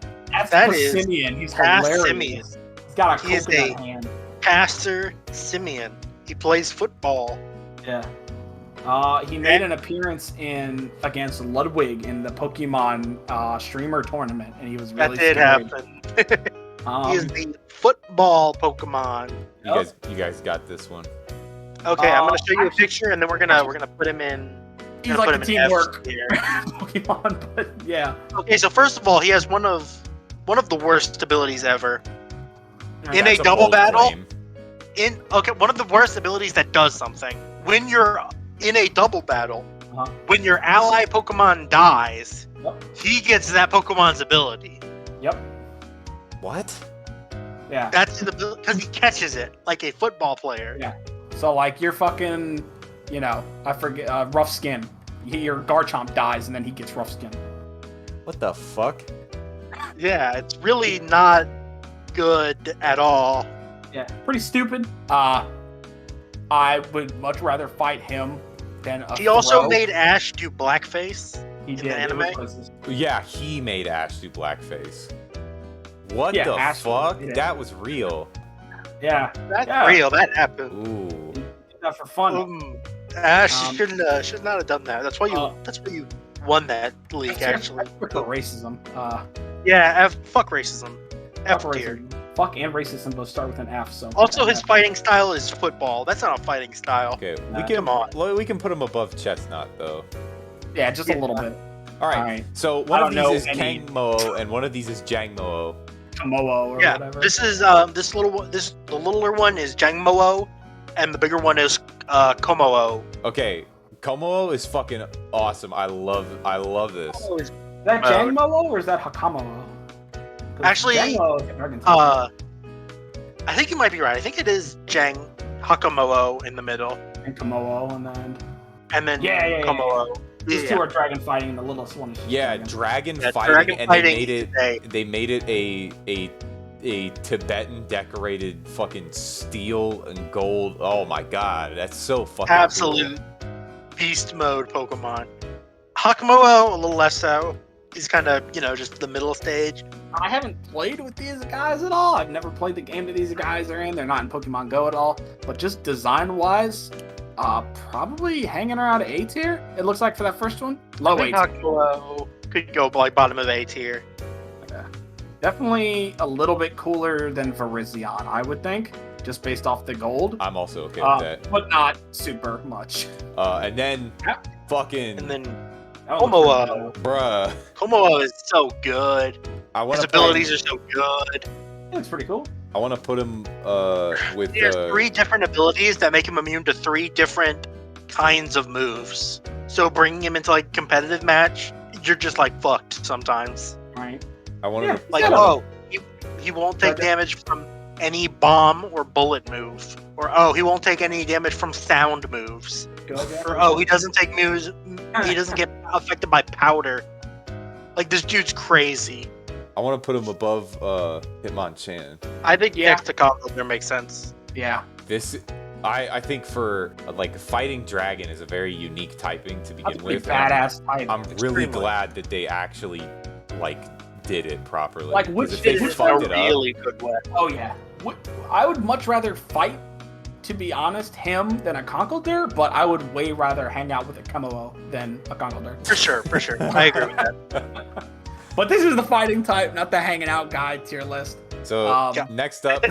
That is Simeon. He's Past hilarious. Simeon. He's got a He is coconut hand. Pastor Simeon. He plays football. Yeah. He made an appearance against Ludwig in the Pokemon streamer tournament, and he was really That did scary. happen. He is the football Pokemon. You guys got this one. Okay, I'm gonna show you a actually- picture, and then we're gonna put him in. He's gonna like put the him in F teamwork tier. Pokemon, but yeah. Okay, so first of all, he has one of the worst abilities ever. In That's a double bold battle? claim. One of the worst abilities that does something. When you're in a double battle, Uh-huh. when your ally Pokemon dies, Yep. he gets that Pokemon's ability. Yep. What? Yeah. That's because he catches it like a football player. Yeah. So like you're fucking, I forget, rough skin. Your Garchomp dies and then he gets rough skin. What the fuck? Yeah, it's really not good at all. Yeah. Pretty stupid. I would much rather fight him than a He also throw. made Ash do blackface. He in did. the It anime? was places. Yeah, he made Ash do blackface. What Yeah, the Ash fuck? did. That was real. Yeah. That's Yeah. real. That happened. Ooh. He did that for fun. Ash should not have done that. That's why you won that league. Actually, For racism. yeah. Fuck racism. F Fuck tier. racism. Fuck and racism both start with an F. So. Also, his fighting style is football. That's not a fighting style. Okay, come on. we can put him above Chestnut though. Yeah, just a little bit. All right. Alright. So I one of don't these is know any- Kangmo and one of these is Jangmo. Tomoe or Yeah, whatever. this is the littler one is Jangmo-o, and the bigger one is Komo-o. Okay, Komo is fucking awesome. I love this. Is that Jangmo or is that Hakamo? Actually, Jangmo is a dragon type. I think you might be right. I think it is Hakamo'o in the middle, and Komoe and then and then Yeah. Komo-o. these Yeah. two are dragon fighting, and the littlest one is just Yeah, dragon. dragon Yeah, fighting, dragon and fighting they made it a Tibetan decorated fucking steel and gold. Oh my god, that's so fucking Absolute beast mode Pokemon. Hakamo'o a little less so. He's kind of, just the middle stage. I haven't played with these guys at all. I've never played the game that these guys are in. They're not in Pokemon Go at all. But just design-wise, probably hanging around A tier. It looks like for that first one, low A tier. Could go like bottom of A tier. Yeah. Definitely a little bit cooler than Virizion, I would think, just based off the gold. I'm also okay with that, but not super much. And then fucking. And then Komoa. Bruh. Komoa is so good. His abilities are so good. It looks pretty cool. I want to put him with. He has 3 different abilities that make him immune to 3 different kinds of moves. So bringing him into like competitive match, you're just like fucked sometimes. Right. I want to like he won't take damage from any bomb or bullet move, or he won't take any damage from sound moves, or he doesn't take moves. He doesn't get affected by powder. Like this dude's crazy. I want to put him above Hitmonchan. I think next to Conkeldurr makes sense. Yeah. I think for like fighting dragon is a very unique typing to begin with. Badass type. I'm really glad that they actually like did it properly. Like which if they fucked it really up, good way. Oh yeah. I would much rather fight, to be honest, him than a Conkeldurr, but I would way rather hang out with a Komoa than a Conkeldurr. For sure. I agree with that. But this is the fighting type, not the hanging out guy tier list. So next up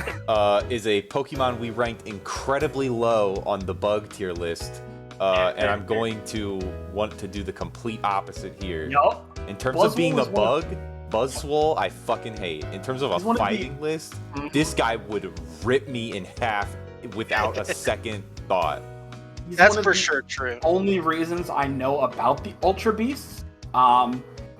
is a Pokemon we ranked incredibly low on the bug tier list, and I'm going to want to do the complete opposite here. Yup. In terms of being a bug, Buzzwole I fucking hate. In terms of a fighting list, this guy would rip me in half without a second thought. That's for sure true. Only reasons I know about the Ultra Beasts,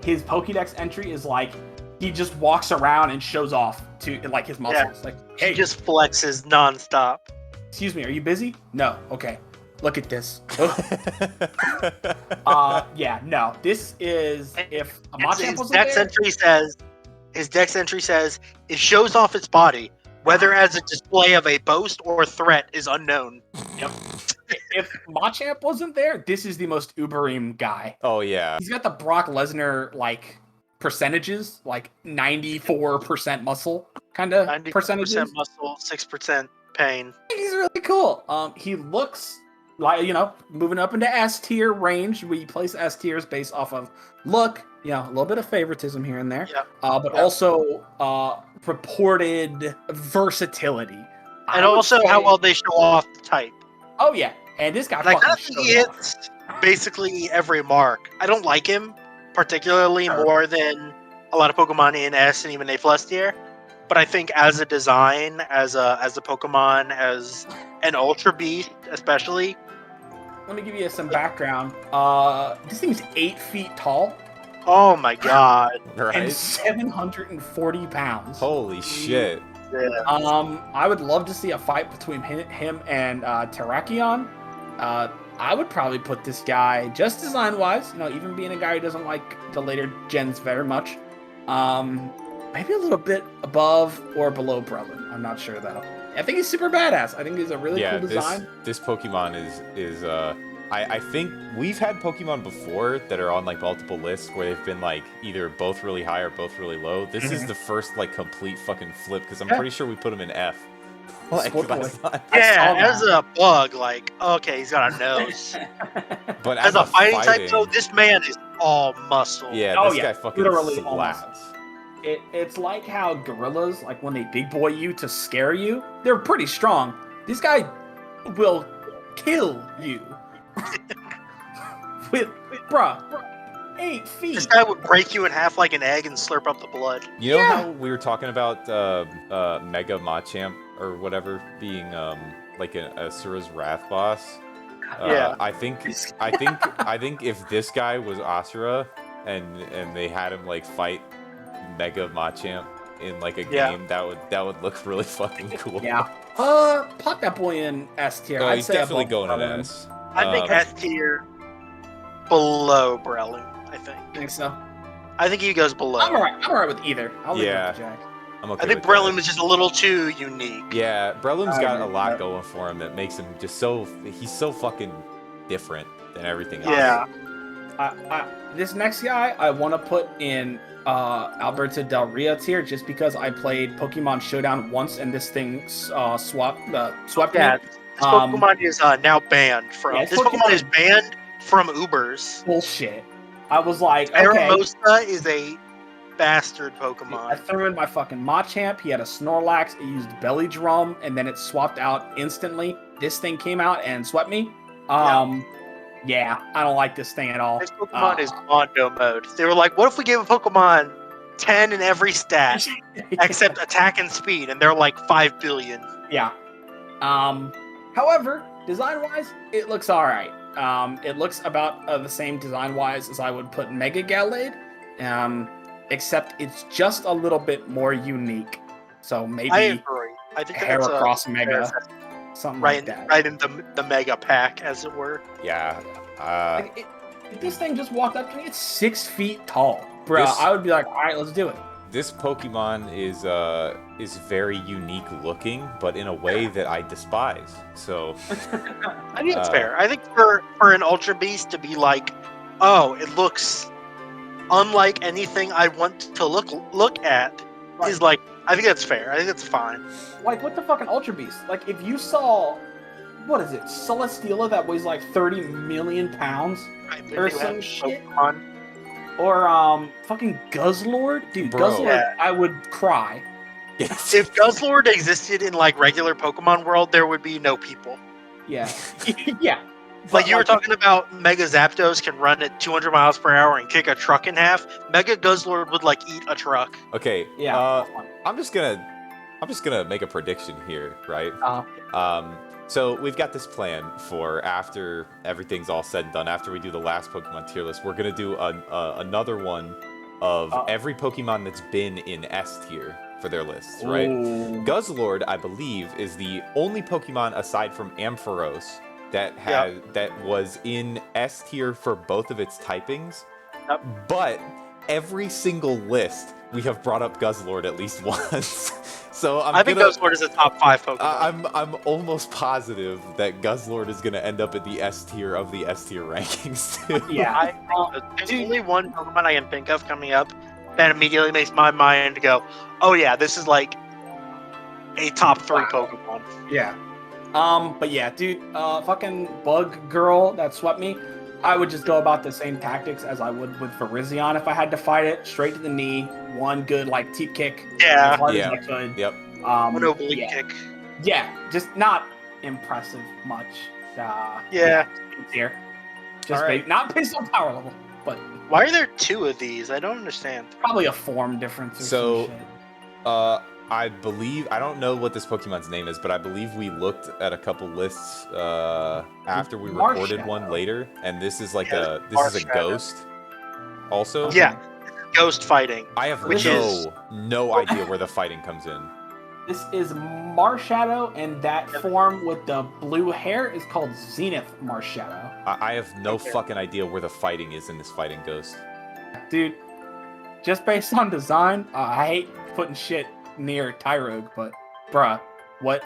his Pokédex entry is like he just walks around and shows off to like his muscles. Yeah. Like, hey, he just flexes nonstop. Excuse me, are you busy? No. Okay. Look at this. No. This is if a Machamp wasn't there. His Dex entry says it shows off its body, whether as a display of a boast or threat is unknown. Yep. If Machamp wasn't there, this is the most Uberim guy. Oh yeah. He's got the Brock Lesnar like percentages, like 94% muscle kind of percentages. 90% muscle, 6% pain. He's really cool. He looks like, moving up into S tier range. We place S tiers based off of look, a little bit of favoritism here and there. But also reported versatility. And also how well they show off the type. Oh yeah. And this guy I think he hits basically every mark. I don't like him particularly more than a lot of Pokemon in S and even A+ tier. But I think as a design, as a Pokemon, as an Ultra Beast especially. Let me give you some background. This thing's 8 feet tall. Oh my god. Right? And 740 pounds. Holy shit. Yeah. I would love to see a fight between him and Terrakion. I would probably put this guy, just design-wise, even being a guy who doesn't like the later gens very much, maybe a little bit above or below Breloom. I'm not sure, though. I think he's super badass. I think he's a really cool design. This Pokemon is I think we've had Pokemon before that are on like multiple lists where they've been like either both really high or both really low. This is the first like complete fucking flip because I'm pretty sure we put him in F. Like last time. Yeah, as a bug, like okay, he's got a nose. But as a fighting type, though, this man is all muscle. Yeah, this guy fucking slaps. It's like how gorillas, like when they big boy you to scare you, they're pretty strong. This guy will kill you. with 8 feet. This guy would break you in half like an egg and slurp up the blood. You know how we were talking about Mega Machamp or whatever being like an Asura's Wrath boss? I think if this guy was Asura and they had him like fight Mega Machamp in like a game, that would look really fucking cool. Yeah. Pop that boy in S tier. He's definitely going in S. I think S tier below Breloom. I think so. I think he goes below. I'm alright with either. I'll leave it to Jack. I'm okay. I think Breloom is just a little too unique. Yeah, Breloom's got a lot going for him that makes him just he's so fucking different than everything else. Yeah. This next guy I want to put in Alberto Del Rio tier just because I played Pokemon Showdown once and this thing swept Yeah, me. this Pokemon is now banned from. Yeah, this Pokemon is banned from Ubers. Bullshit. I was like, okay. Aramosa is a bastard Pokemon. I threw in my fucking Machamp. He had a Snorlax. It used Belly Drum, and then it swapped out instantly. This thing came out and swept me. Yeah, I don't like this thing at all. This Pokemon is Mondo mode. They were like, what if we gave a Pokemon 10 in every stat, except attack and speed, and they're like 5 billion. Yeah. However, design-wise, it looks alright. It looks about the same design-wise as I would put Mega Gallade, except it's just a little bit more unique. So maybe I agree. I think hair that's across Mega, something like that. Right in the Mega Pack, as it were. Yeah. If this thing just walked up to me, it's 6 feet tall. Bruh, I would be like, alright, let's do it. This Pokemon is very unique looking, but in a way that I despise. So I think it's fair. I think for an Ultra Beast to be like, oh, it looks unlike anything I want to look at, is like, I think that's fair. I think that's fine. Like, what the fucking Ultra Beast? Like, if you saw, what is it, Celesteela that weighs like 30 million pounds or some shit? Pokemon. Or fucking Guzzlord? Dude, Bro. Guzzlord, Yeah. I would cry. If Guzzlord existed in like regular Pokemon world, there would be no people. Yeah. Yeah. Like you were talking about, Mega Zapdos can run at 200 miles per hour and kick a truck in half. Mega Guzzlord would like eat a truck. Okay. Yeah. I'm just gonna make a prediction here, right? Uh-huh. So we've got this plan for after everything's all said and done. After we do the last Pokemon tier list, we're gonna do another one of every Pokemon that's been in S tier for their lists, right? Ooh. Guzzlord, I believe, is the only Pokemon aside from Ampharos that was in S tier for both of its typings. Yep. But every single list we have brought up Guzzlord at least once. So I think Guzzlord is a top 5 Pokemon. I'm almost positive that Guzzlord is going to end up at the S tier of the S tier rankings too. Yeah. There's only one Pokemon I can think of coming up that immediately makes my mind go, oh yeah, this is like a top 3 Pokemon. Yeah. But yeah, dude, fucking Bug Girl that swept me, I would just go about the same tactics as I would with Virizion if I had to fight it. Straight to the knee, one good like teep kick Yeah. as hard as I could. Yep. One oblique kick. Yeah, just not impressive much. Yeah. Here. Just All right. not based on power level, but Why are there 2 of these? I don't understand. probably a form difference or So, some shit. I believe, I don't know what this Pokemon's name is, but I believe we looked at a couple lists after we recorded one later, and this is like this is a ghost. Also, Yeah. Ghost fighting. I have Which no idea where the fighting comes in. This is Marshadow, and that form with the blue hair is called Zenith Marshadow. I have no fucking idea where the fighting is in this fighting ghost. Dude, just based on design, I hate putting shit near Tyrogue, but bruh, what?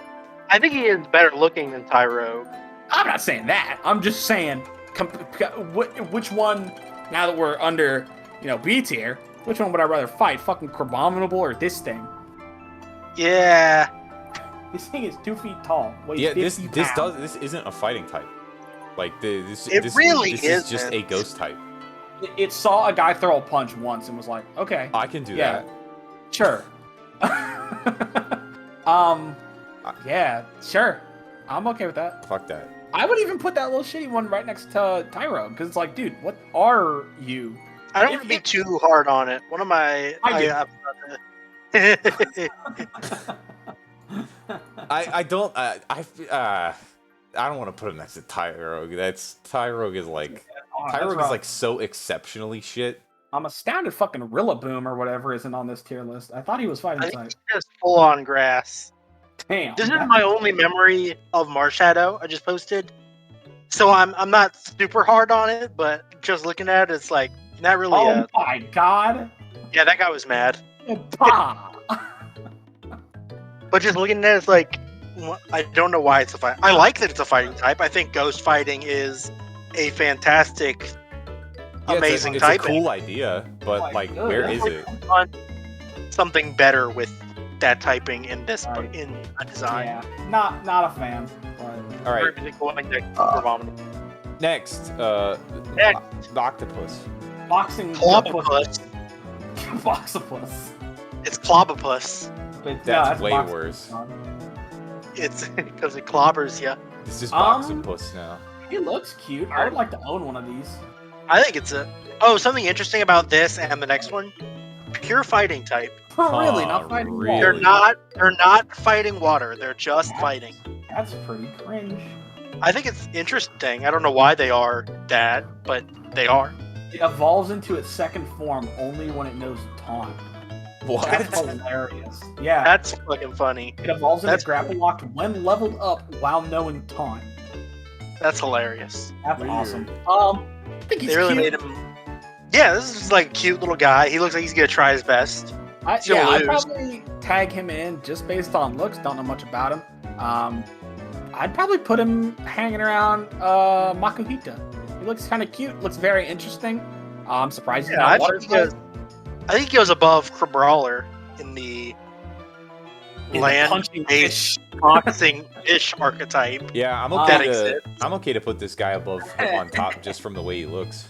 I think he is better looking than Tyrogue. I'm not saying that. I'm just saying, which one, now that we're under, B tier, which one would I rather fight? Fucking Crabominable or this thing? Yeah. This thing is 2 feet tall. Weighs Yeah, 50 pounds. this isn't a fighting type. Like this really is just a ghost type. It saw a guy throw a punch once and was like, okay, I can do yeah, that. sure. Yeah, sure. I'm okay with that. Fuck that. I would even put that little shitty one right next to Tyro, because it's like, dude, what are you? I don't want to be too hard on it. One of my... I don't want to put it next to Tyrogue. Tyrogue is like Tyrogue is like so exceptionally shit. I'm astounded fucking Rillaboom or whatever isn't on this tier list. I thought he was fighting I type. think it's just full on grass. Damn. This is my only memory of Marshadow I just posted. So I'm not super hard on it, but just looking at it, it's like, not really... Oh my god. Yeah, that guy was mad. Bah. But just looking at it, it's like, I don't know why it's a fight. I like that it's a fighting type. I think ghost fighting is a fantastic amazing it's a typing. cool idea, but like, where is it? On something better with that typing in this Right. in a design. Yeah, not a fan. But... All right, next, the octopus. Boxing Clobopus. Boxopus. It's Clobopus. But That's no, way Boxopus. worse. It's because it clobbers you. This is Boxopus now. He looks cute. I would like to own one of these. I think it's something interesting about this and the next one. Pure fighting type. Oh, really? Not fighting really? They're water. not fighting water. They're just fighting. That's pretty cringe. I think it's interesting. I don't know why they are that, but they are. It evolves into its second form only when it knows taunt. What? That's hilarious. Yeah. That's fucking funny. It evolves into That's grapple lock when leveled up while knowing taunt. That's hilarious. That's Weird. awesome. I think he's They really cute. made him. Yeah, this is like a cute little guy. He looks like he's gonna try his best. I'd lose. probably tag him in just based on looks. Don't know much about him. I'd probably put him hanging around Makuhita. He looks kind of cute. Looks very interesting. I'm surprised he's Yeah, not I water think he goes above Crabrawler in the punching land-based boxing ish archetype. Yeah, That exists. I'm okay to put this guy above him on top just from the way he looks.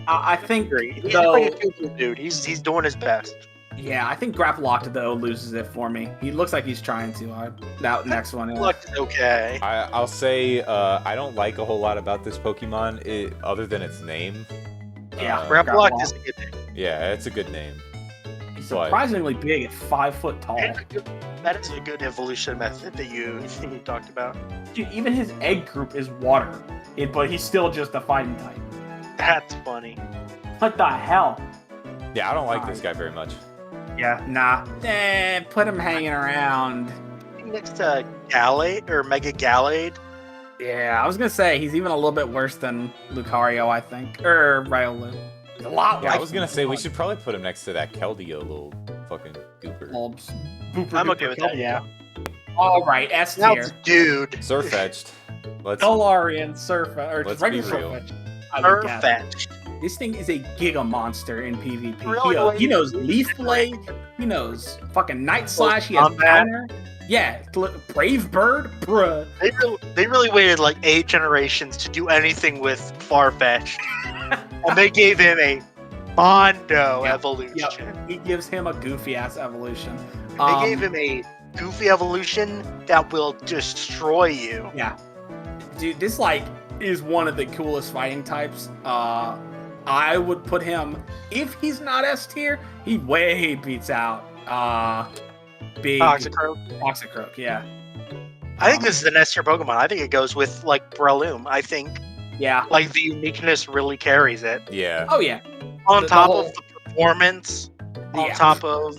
I think He's though, like a cute dude. He's doing his best. yeah, I think grapple locked though loses it for me. He looks like he's trying too hard. That next one. Yeah. Looks okay. I'll say I don't like a whole lot about this Pokemon, other than its name. Yeah, Graplock Graplock. is a good name. Yeah, it's a good name. He's surprisingly big at 5 foot tall. That is a good evolution method that you talked about. Dude, even his egg group is water, but he's still just a fighting type. That's funny. What the hell? Yeah, I don't like this guy very much. Yeah, nah. Put him hanging around. Next to Gallade or Mega Gallade. Yeah, I was gonna say he's even a little bit worse than Lucario, I think, or Riolu. He's a lot. Yeah, I like was gonna say we should probably put him next to that Keldeo little fucking gooper. I'm okay with that. Yeah. All right, S Now tier. it's dude. Surfetched. Let's Galarian Surf or Let's regular be real. Surfetch. I would guess. Perfect. This thing is a giga monster in PvP. Really? He knows Leaf Blade. He knows fucking Night Slash. He has Combat. Banner. Yeah, Brave Bird. Bruh. They really waited like 8 generations to do anything with Farfetch'd. And they gave him a Mondo Yep, evolution. Yep. He gives him a goofy ass evolution. They gave him a goofy evolution that will destroy you. Yeah. Dude, this like is one of the coolest fighting types. I would put him, if he's not S tier, he way beats out big Toxicroak, yeah. I think this is an S tier Pokemon. I think it goes with like Breloom. I think Yeah. like the uniqueness really carries it. Yeah. Oh yeah. On The top whole- of the performance, on Yeah. top of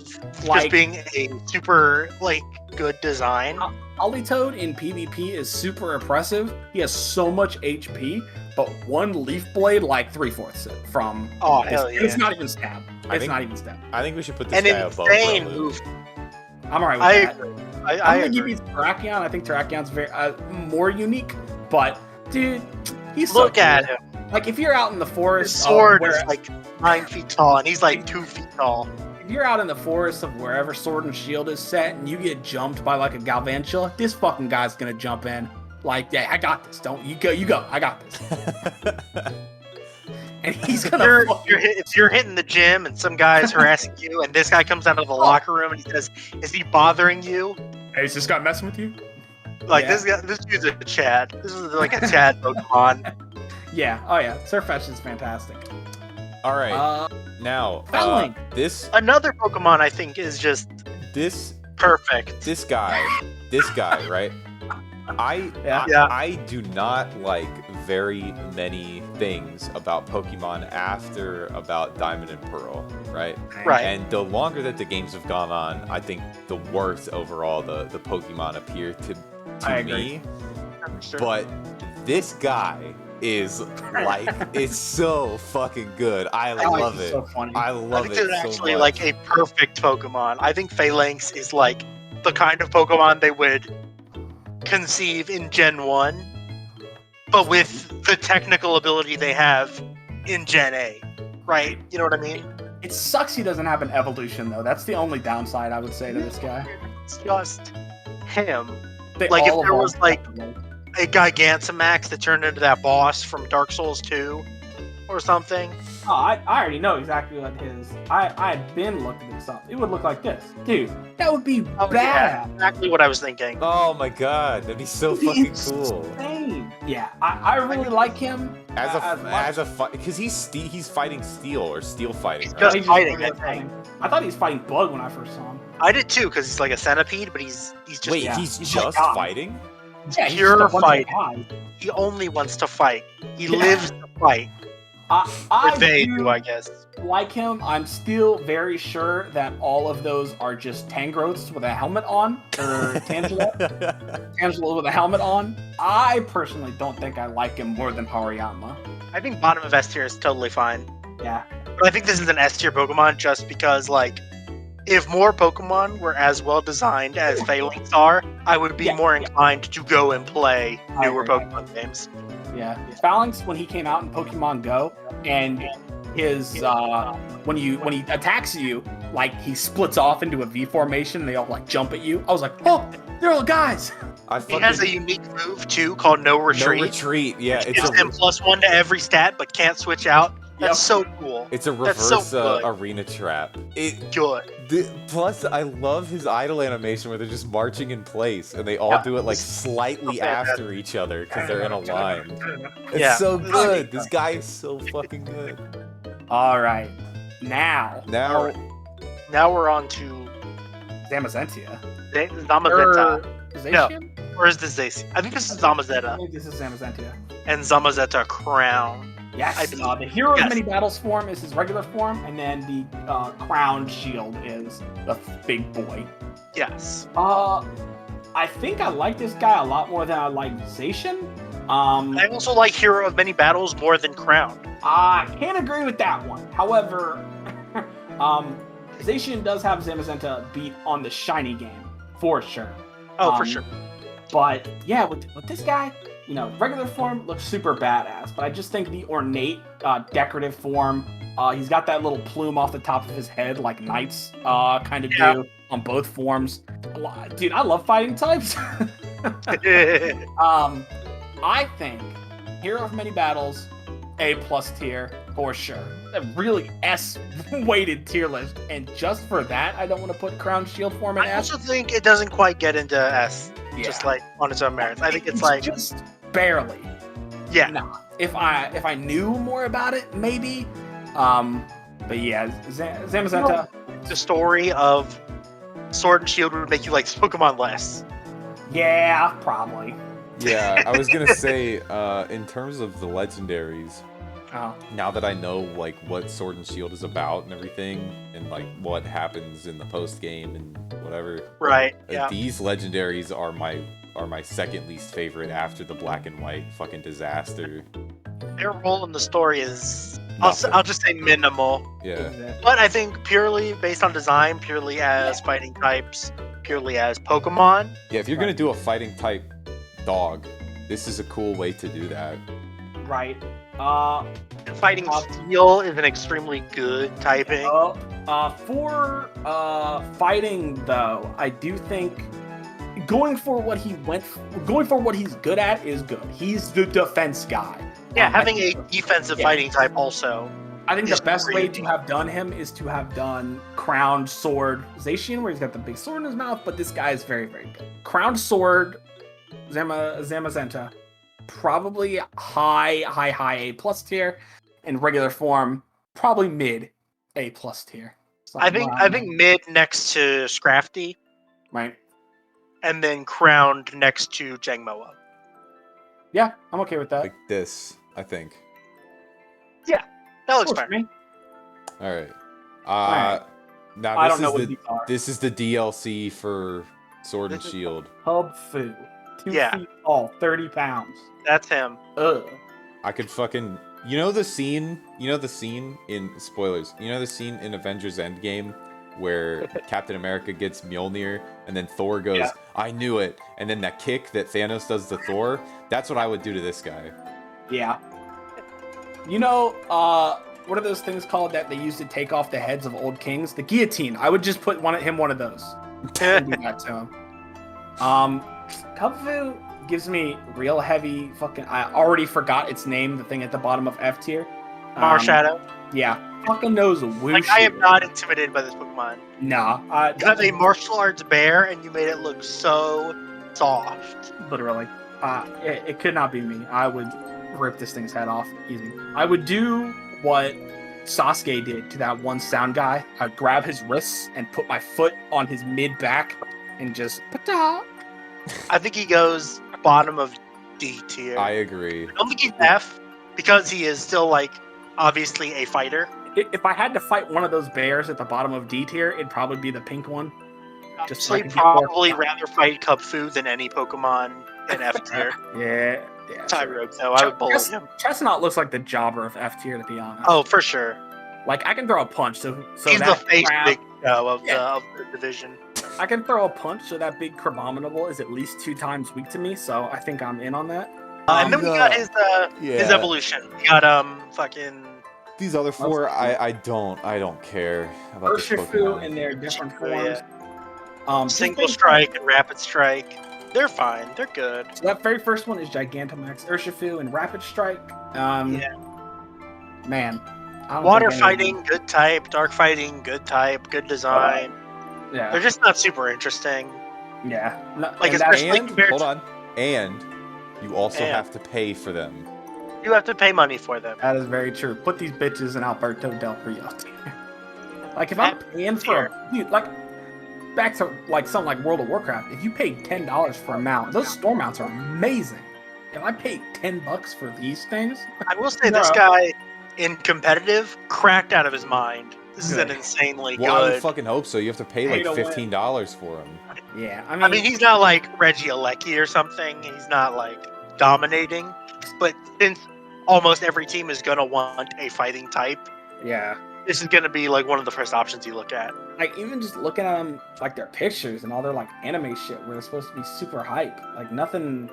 Like- just being a super like good design. Politoed in PvP is super impressive. He has so much HP, but one Leaf Blade like 3/4 it from. Oh, his- hell yeah. It's not even stab. I It's think- not even stab. I think we should put this An guy above insane Breloom. move. I'm alright with I that. agree. I'm I gonna give agree. you Terrakion. I think Terrakion's very more unique, but dude, he's Look so cool. at him. Like if you're out in the His forest, sword where, is like 9 feet tall, and he's like 2 feet tall. if you're out in the forest of wherever Sword and Shield is set, and you get jumped by like a Galvantula, this fucking guy's gonna jump in. Like, yeah, I got this. Don't you go? You go. I got this. And he's gonna. If you're hitting the gym and some guy's harassing you, and this guy comes out of the locker room and he says, "Is he bothering you?" Hey, is this guy messing with you? Like Yeah. this dude's a Chad. This is like a Chad Pokemon. Yeah. Oh yeah. Surfetch is fantastic. All right. Now, Failing. this Another Pokemon I think is just perfect. this guy, right? Yeah. I do not like very many things about Pokemon after about Diamond and Pearl, right? Right. And the longer that the games have gone on, I think the worse overall the Pokemon appear to I agree. me. But this guy is like, it's so fucking good. I love it. So funny. I I love think it it's so actually much. like a perfect Pokemon. I think Phalanx is like the kind of Pokemon they would conceive in Gen 1, but with the technical ability they have in Gen A, right? You know what I mean? It sucks he doesn't have an evolution though. That's the only downside I would say to this guy. It's just him. They Like if all there was evolve like separately. a Gigantamax that turned into that boss from Dark Souls 2 or something. Oh, I already know exactly what his. I had been looking this up. It would look like this, dude. That would be Oh, bad. yeah, exactly what I was thinking. Oh my god, that'd be so fucking cool. Insane. Yeah, I really like him As a fight, because he's fighting Steel or Steel fighting. He's Right? just fighting, I think. I thought he was fighting Bug when I first saw him. I did too, because he's like a centipede, but he's just Wait, yeah, he's he's just like, fighting? Yeah, he's pure just a bunch of fighting. guys. He only wants to fight. He Yeah. lives to fight. I Or they do do, I guess. like him. I'm still very sure that all of those are just Tangrowths with a helmet on, or Tangela with a helmet on. I personally don't think I like him more than Hariyama. I think bottom of S tier is totally fine. Yeah. But I think this is an S tier Pokemon just because, like, if more Pokemon were as well designed as Phalanx are, I would be more inclined to go and play newer Pokemon games. Yeah. Phalanx, when he came out in Pokemon Go, and his when he attacks you, like he splits off into a V formation and they all like jump at you. I was like, oh, they're all guys. He has a unique move too called No Retreat. No Retreat, yeah. It gives him +1 to every stat, but can't switch out. That's so cool. It's a reverse arena trap. Plus, I love his idle animation where they're just marching in place and they all do it like slightly after each other because they're in a line. It's so good. This guy is so fucking good. All right, now we're on to Zamazentia. Zamazenta. No, Zacian? or is this Zacian? I think this is Zamazenta. I think this is Zamazentia. And Zamazenta Crown. Yes, the Hero of Many Battles form is his regular form, and then the Crowned Shield is the big boy. Yes. I think I like this guy a lot more than I like Zacian. I also like Hero of Many Battles more than Crown. I can't agree with that one. However, Zacian does have Zamazenta beat on the shiny game, for sure. Oh, for sure. But yeah, with this guy, you know, regular form looks super badass, but I just think the ornate, decorative form, he's got that little plume off the top of his head like knights kind of do on both forms. Dude, I love fighting types. I think Hero of Many Battles, A+ tier for sure. A really S-weighted tier list, and just for that, I don't want to put Crown Shield form in S. I also think it doesn't quite get into S, just like on its own merits. I think it's like just barely. Yeah. Nah. If I knew more about it, maybe. But yeah, Zamazenta. The story of Sword and Shield would make you like Pokemon less. Yeah, probably. Yeah, I was gonna say, in terms of the legendaries, now that I know like what Sword and Shield is about and everything, and like what happens in the post game and whatever, right? These legendaries are my second least favorite after the Black and White fucking disaster. Their role in the story is, I'll just say minimal. Yeah. But I think purely based on design, purely as fighting types, purely as Pokemon. Yeah, if you're gonna do a fighting type dog, this is a cool way to do that. Right. Fighting Steel is an extremely good typing. For fighting though, I do think going for what he's good at is good. He's the defense guy. Yeah, having a defensive fighting type also. I think the best way to have done him is to have done Crowned Sword Zacian, where he's got the big sword in his mouth, but this guy is very, very good. Crowned Sword Zamazenta, probably high A+ tier, and regular form probably mid A+ tier. I think mid next to Scrafty, right, and then Crowned next to Jangmoa. Yeah, I'm okay with that. Like this, I think. Yeah, that looks fine. All right. Now this is the DLC for Sword and Shield. Hub Fu. 2 feet tall, 30 pounds. That's him. Ugh. I could fucking... You know the scene in... Spoilers. You know the scene in Avengers Endgame where Captain America gets Mjolnir and then Thor goes, I knew it. And then that kick that Thanos does to Thor, that's what I would do to this guy. Yeah. What are those things called that they used to take off the heads of old kings? The guillotine. I would just put him one of those and do that to him. Kung Fu gives me real heavy fucking. I already forgot its name. The thing at the bottom of F tier. Marshadow. Yeah, fucking knows wushu. Like, I am not intimidated by this Pokemon. Nah. You have a martial arts bear, and you made it look so soft. Literally. It could not be me. I would rip this thing's head off easy. I would do what Sasuke did to that one sound guy. I'd grab his wrists and put my foot on his mid back and just pata. I think he goes bottom of D tier. I agree. I don't think he's F because he is still like obviously a fighter. If I had to fight one of those bears at the bottom of D tier, it'd probably be the pink one. Just So so I he'd could get more- probably rather fight Kung Fu than any Pokemon in F tier. Yeah. Tyrogue, though, I would bully him. Chestnut looks like the jobber of F tier, to be honest. Oh, for sure. Like, I can throw a punch, so He's the that face crab, big of the division. I can throw a punch, so that big Crabominable is at least 2 times weak to me, so I think I'm in on that. And then we got his evolution. We got fucking These other 4, I don't care about this Urshifu Pokemon. in their different Yeah. forms. Single Strike and Rapid Strike. They're fine. They're good. So that very first one is Gigantamax, Urshifu, and Rapid Strike. Yeah. Man. I don't Water think any of fighting, good type. Dark fighting, good type. Good design. them- Yeah. They're just not super interesting. Yeah. Like, and especially And compared hold to- on, and you also And- have to pay for them. You have to pay money for them. that is very true. Put these bitches in Alberto Del Rio. Like, if I'm paying for dude, like, back to like something like World of Warcraft, if you paid $10 for a mount, those store mounts are amazing. If I paid $10 for these things, I will say this guy in competitive cracked out of his mind. This is an Good. insanely Well, I would good. fucking hope so. You have to pay like Pay to win. $15 for them. yeah, I mean, he's not like Reggie Alecki or something. He's not like dominating. But since almost every team is gonna want a fighting type, yeah. this is gonna be like one of the first options you look at. Like, even just looking at them, like their pictures and all their like anime shit, where they're supposed to be super hype. Like, nothing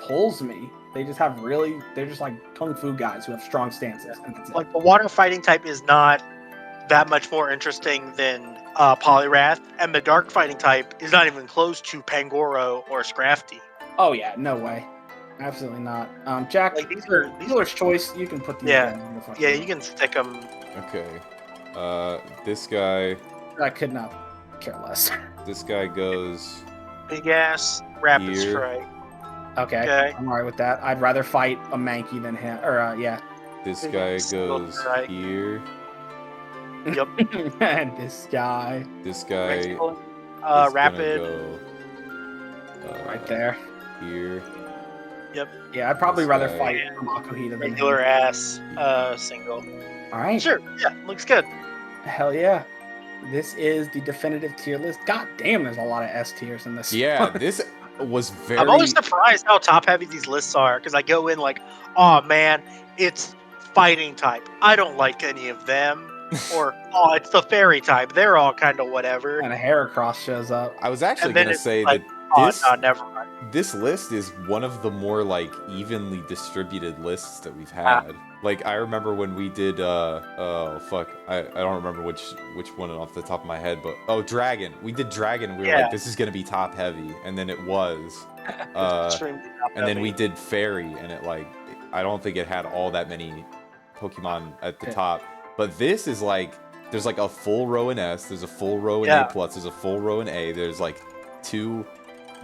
pulls me. They just have they're just like kung fu guys who have strong stances. And that's it. Like the water fighting type is not that much more interesting than Poliwrath, and the dark fighting type is not even close to Pangoro or Scrafty. Oh yeah, no way, absolutely not. Jack, Like, these are dealer's choice. You can put these. Yeah. guys in the fucking- yeah, you can stick them. Okay. This guy I could not care less. goes. Big ass Rapid Here. Strike. Okay, Okay. I'm alright with that. I'd rather fight a Mankey than him. Or yeah. This Big guy ass goes strike. here. Yep. And this guy This guy is Rapid. gonna go, right there. here. Yeah, I'd probably This rather guy. fight Makuhita than Regular him. ass single. All right. Sure. Yeah. Looks good. Hell yeah. This is the definitive tier list. God damn, there's a lot of S tiers in this. Yeah, this was very. I'm always surprised how top heavy these lists are because I go in like, oh man, it's fighting type. I don't like any of them. Or, oh, it's the fairy type. They're all kind of whatever. And a Heracross shows up. I was actually And then gonna it's say like, that Oh, this no, never mind. this list is one of the more like evenly distributed lists that we've had. Like I remember when we did oh fuck, I don't remember which one off the top of my head, but Dragon. We did Dragon, we were like, this is gonna be top heavy, and then it was. Extremely top And then heavy. we did Fairy, and it like I don't think it had all that many Pokemon at the top. But this is like there's like a full row in S, there's a full row in A plus, there's a full row in A, there's like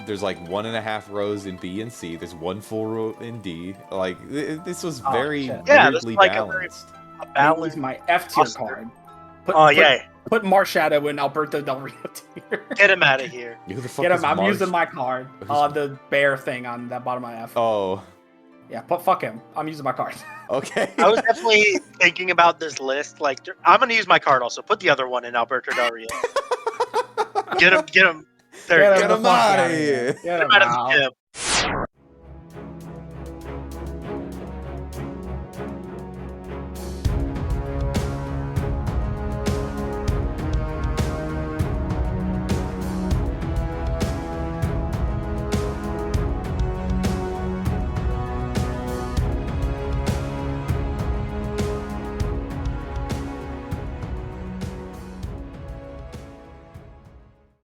1.5 rows in B and C, there's 1 full row in D. Like this was very shit. Yeah, this is weirdly like a very balanced. a That balance. was my F tier Awesome. card. Put Marshadow in Alberto Del Rio tier. get him out of here. Who the fuck Get is him. I'm Marsh? using my card. The bear thing on that bottom of my F. Oh, Yeah, but fuck him. I'm using my card. okay. I was definitely thinking about this list. Like, I'm gonna use my card also. Put the other one in Alberto Del Rio. Get him. There, Get get Get him him the fuck out of outta here. Get him out of out. the gym.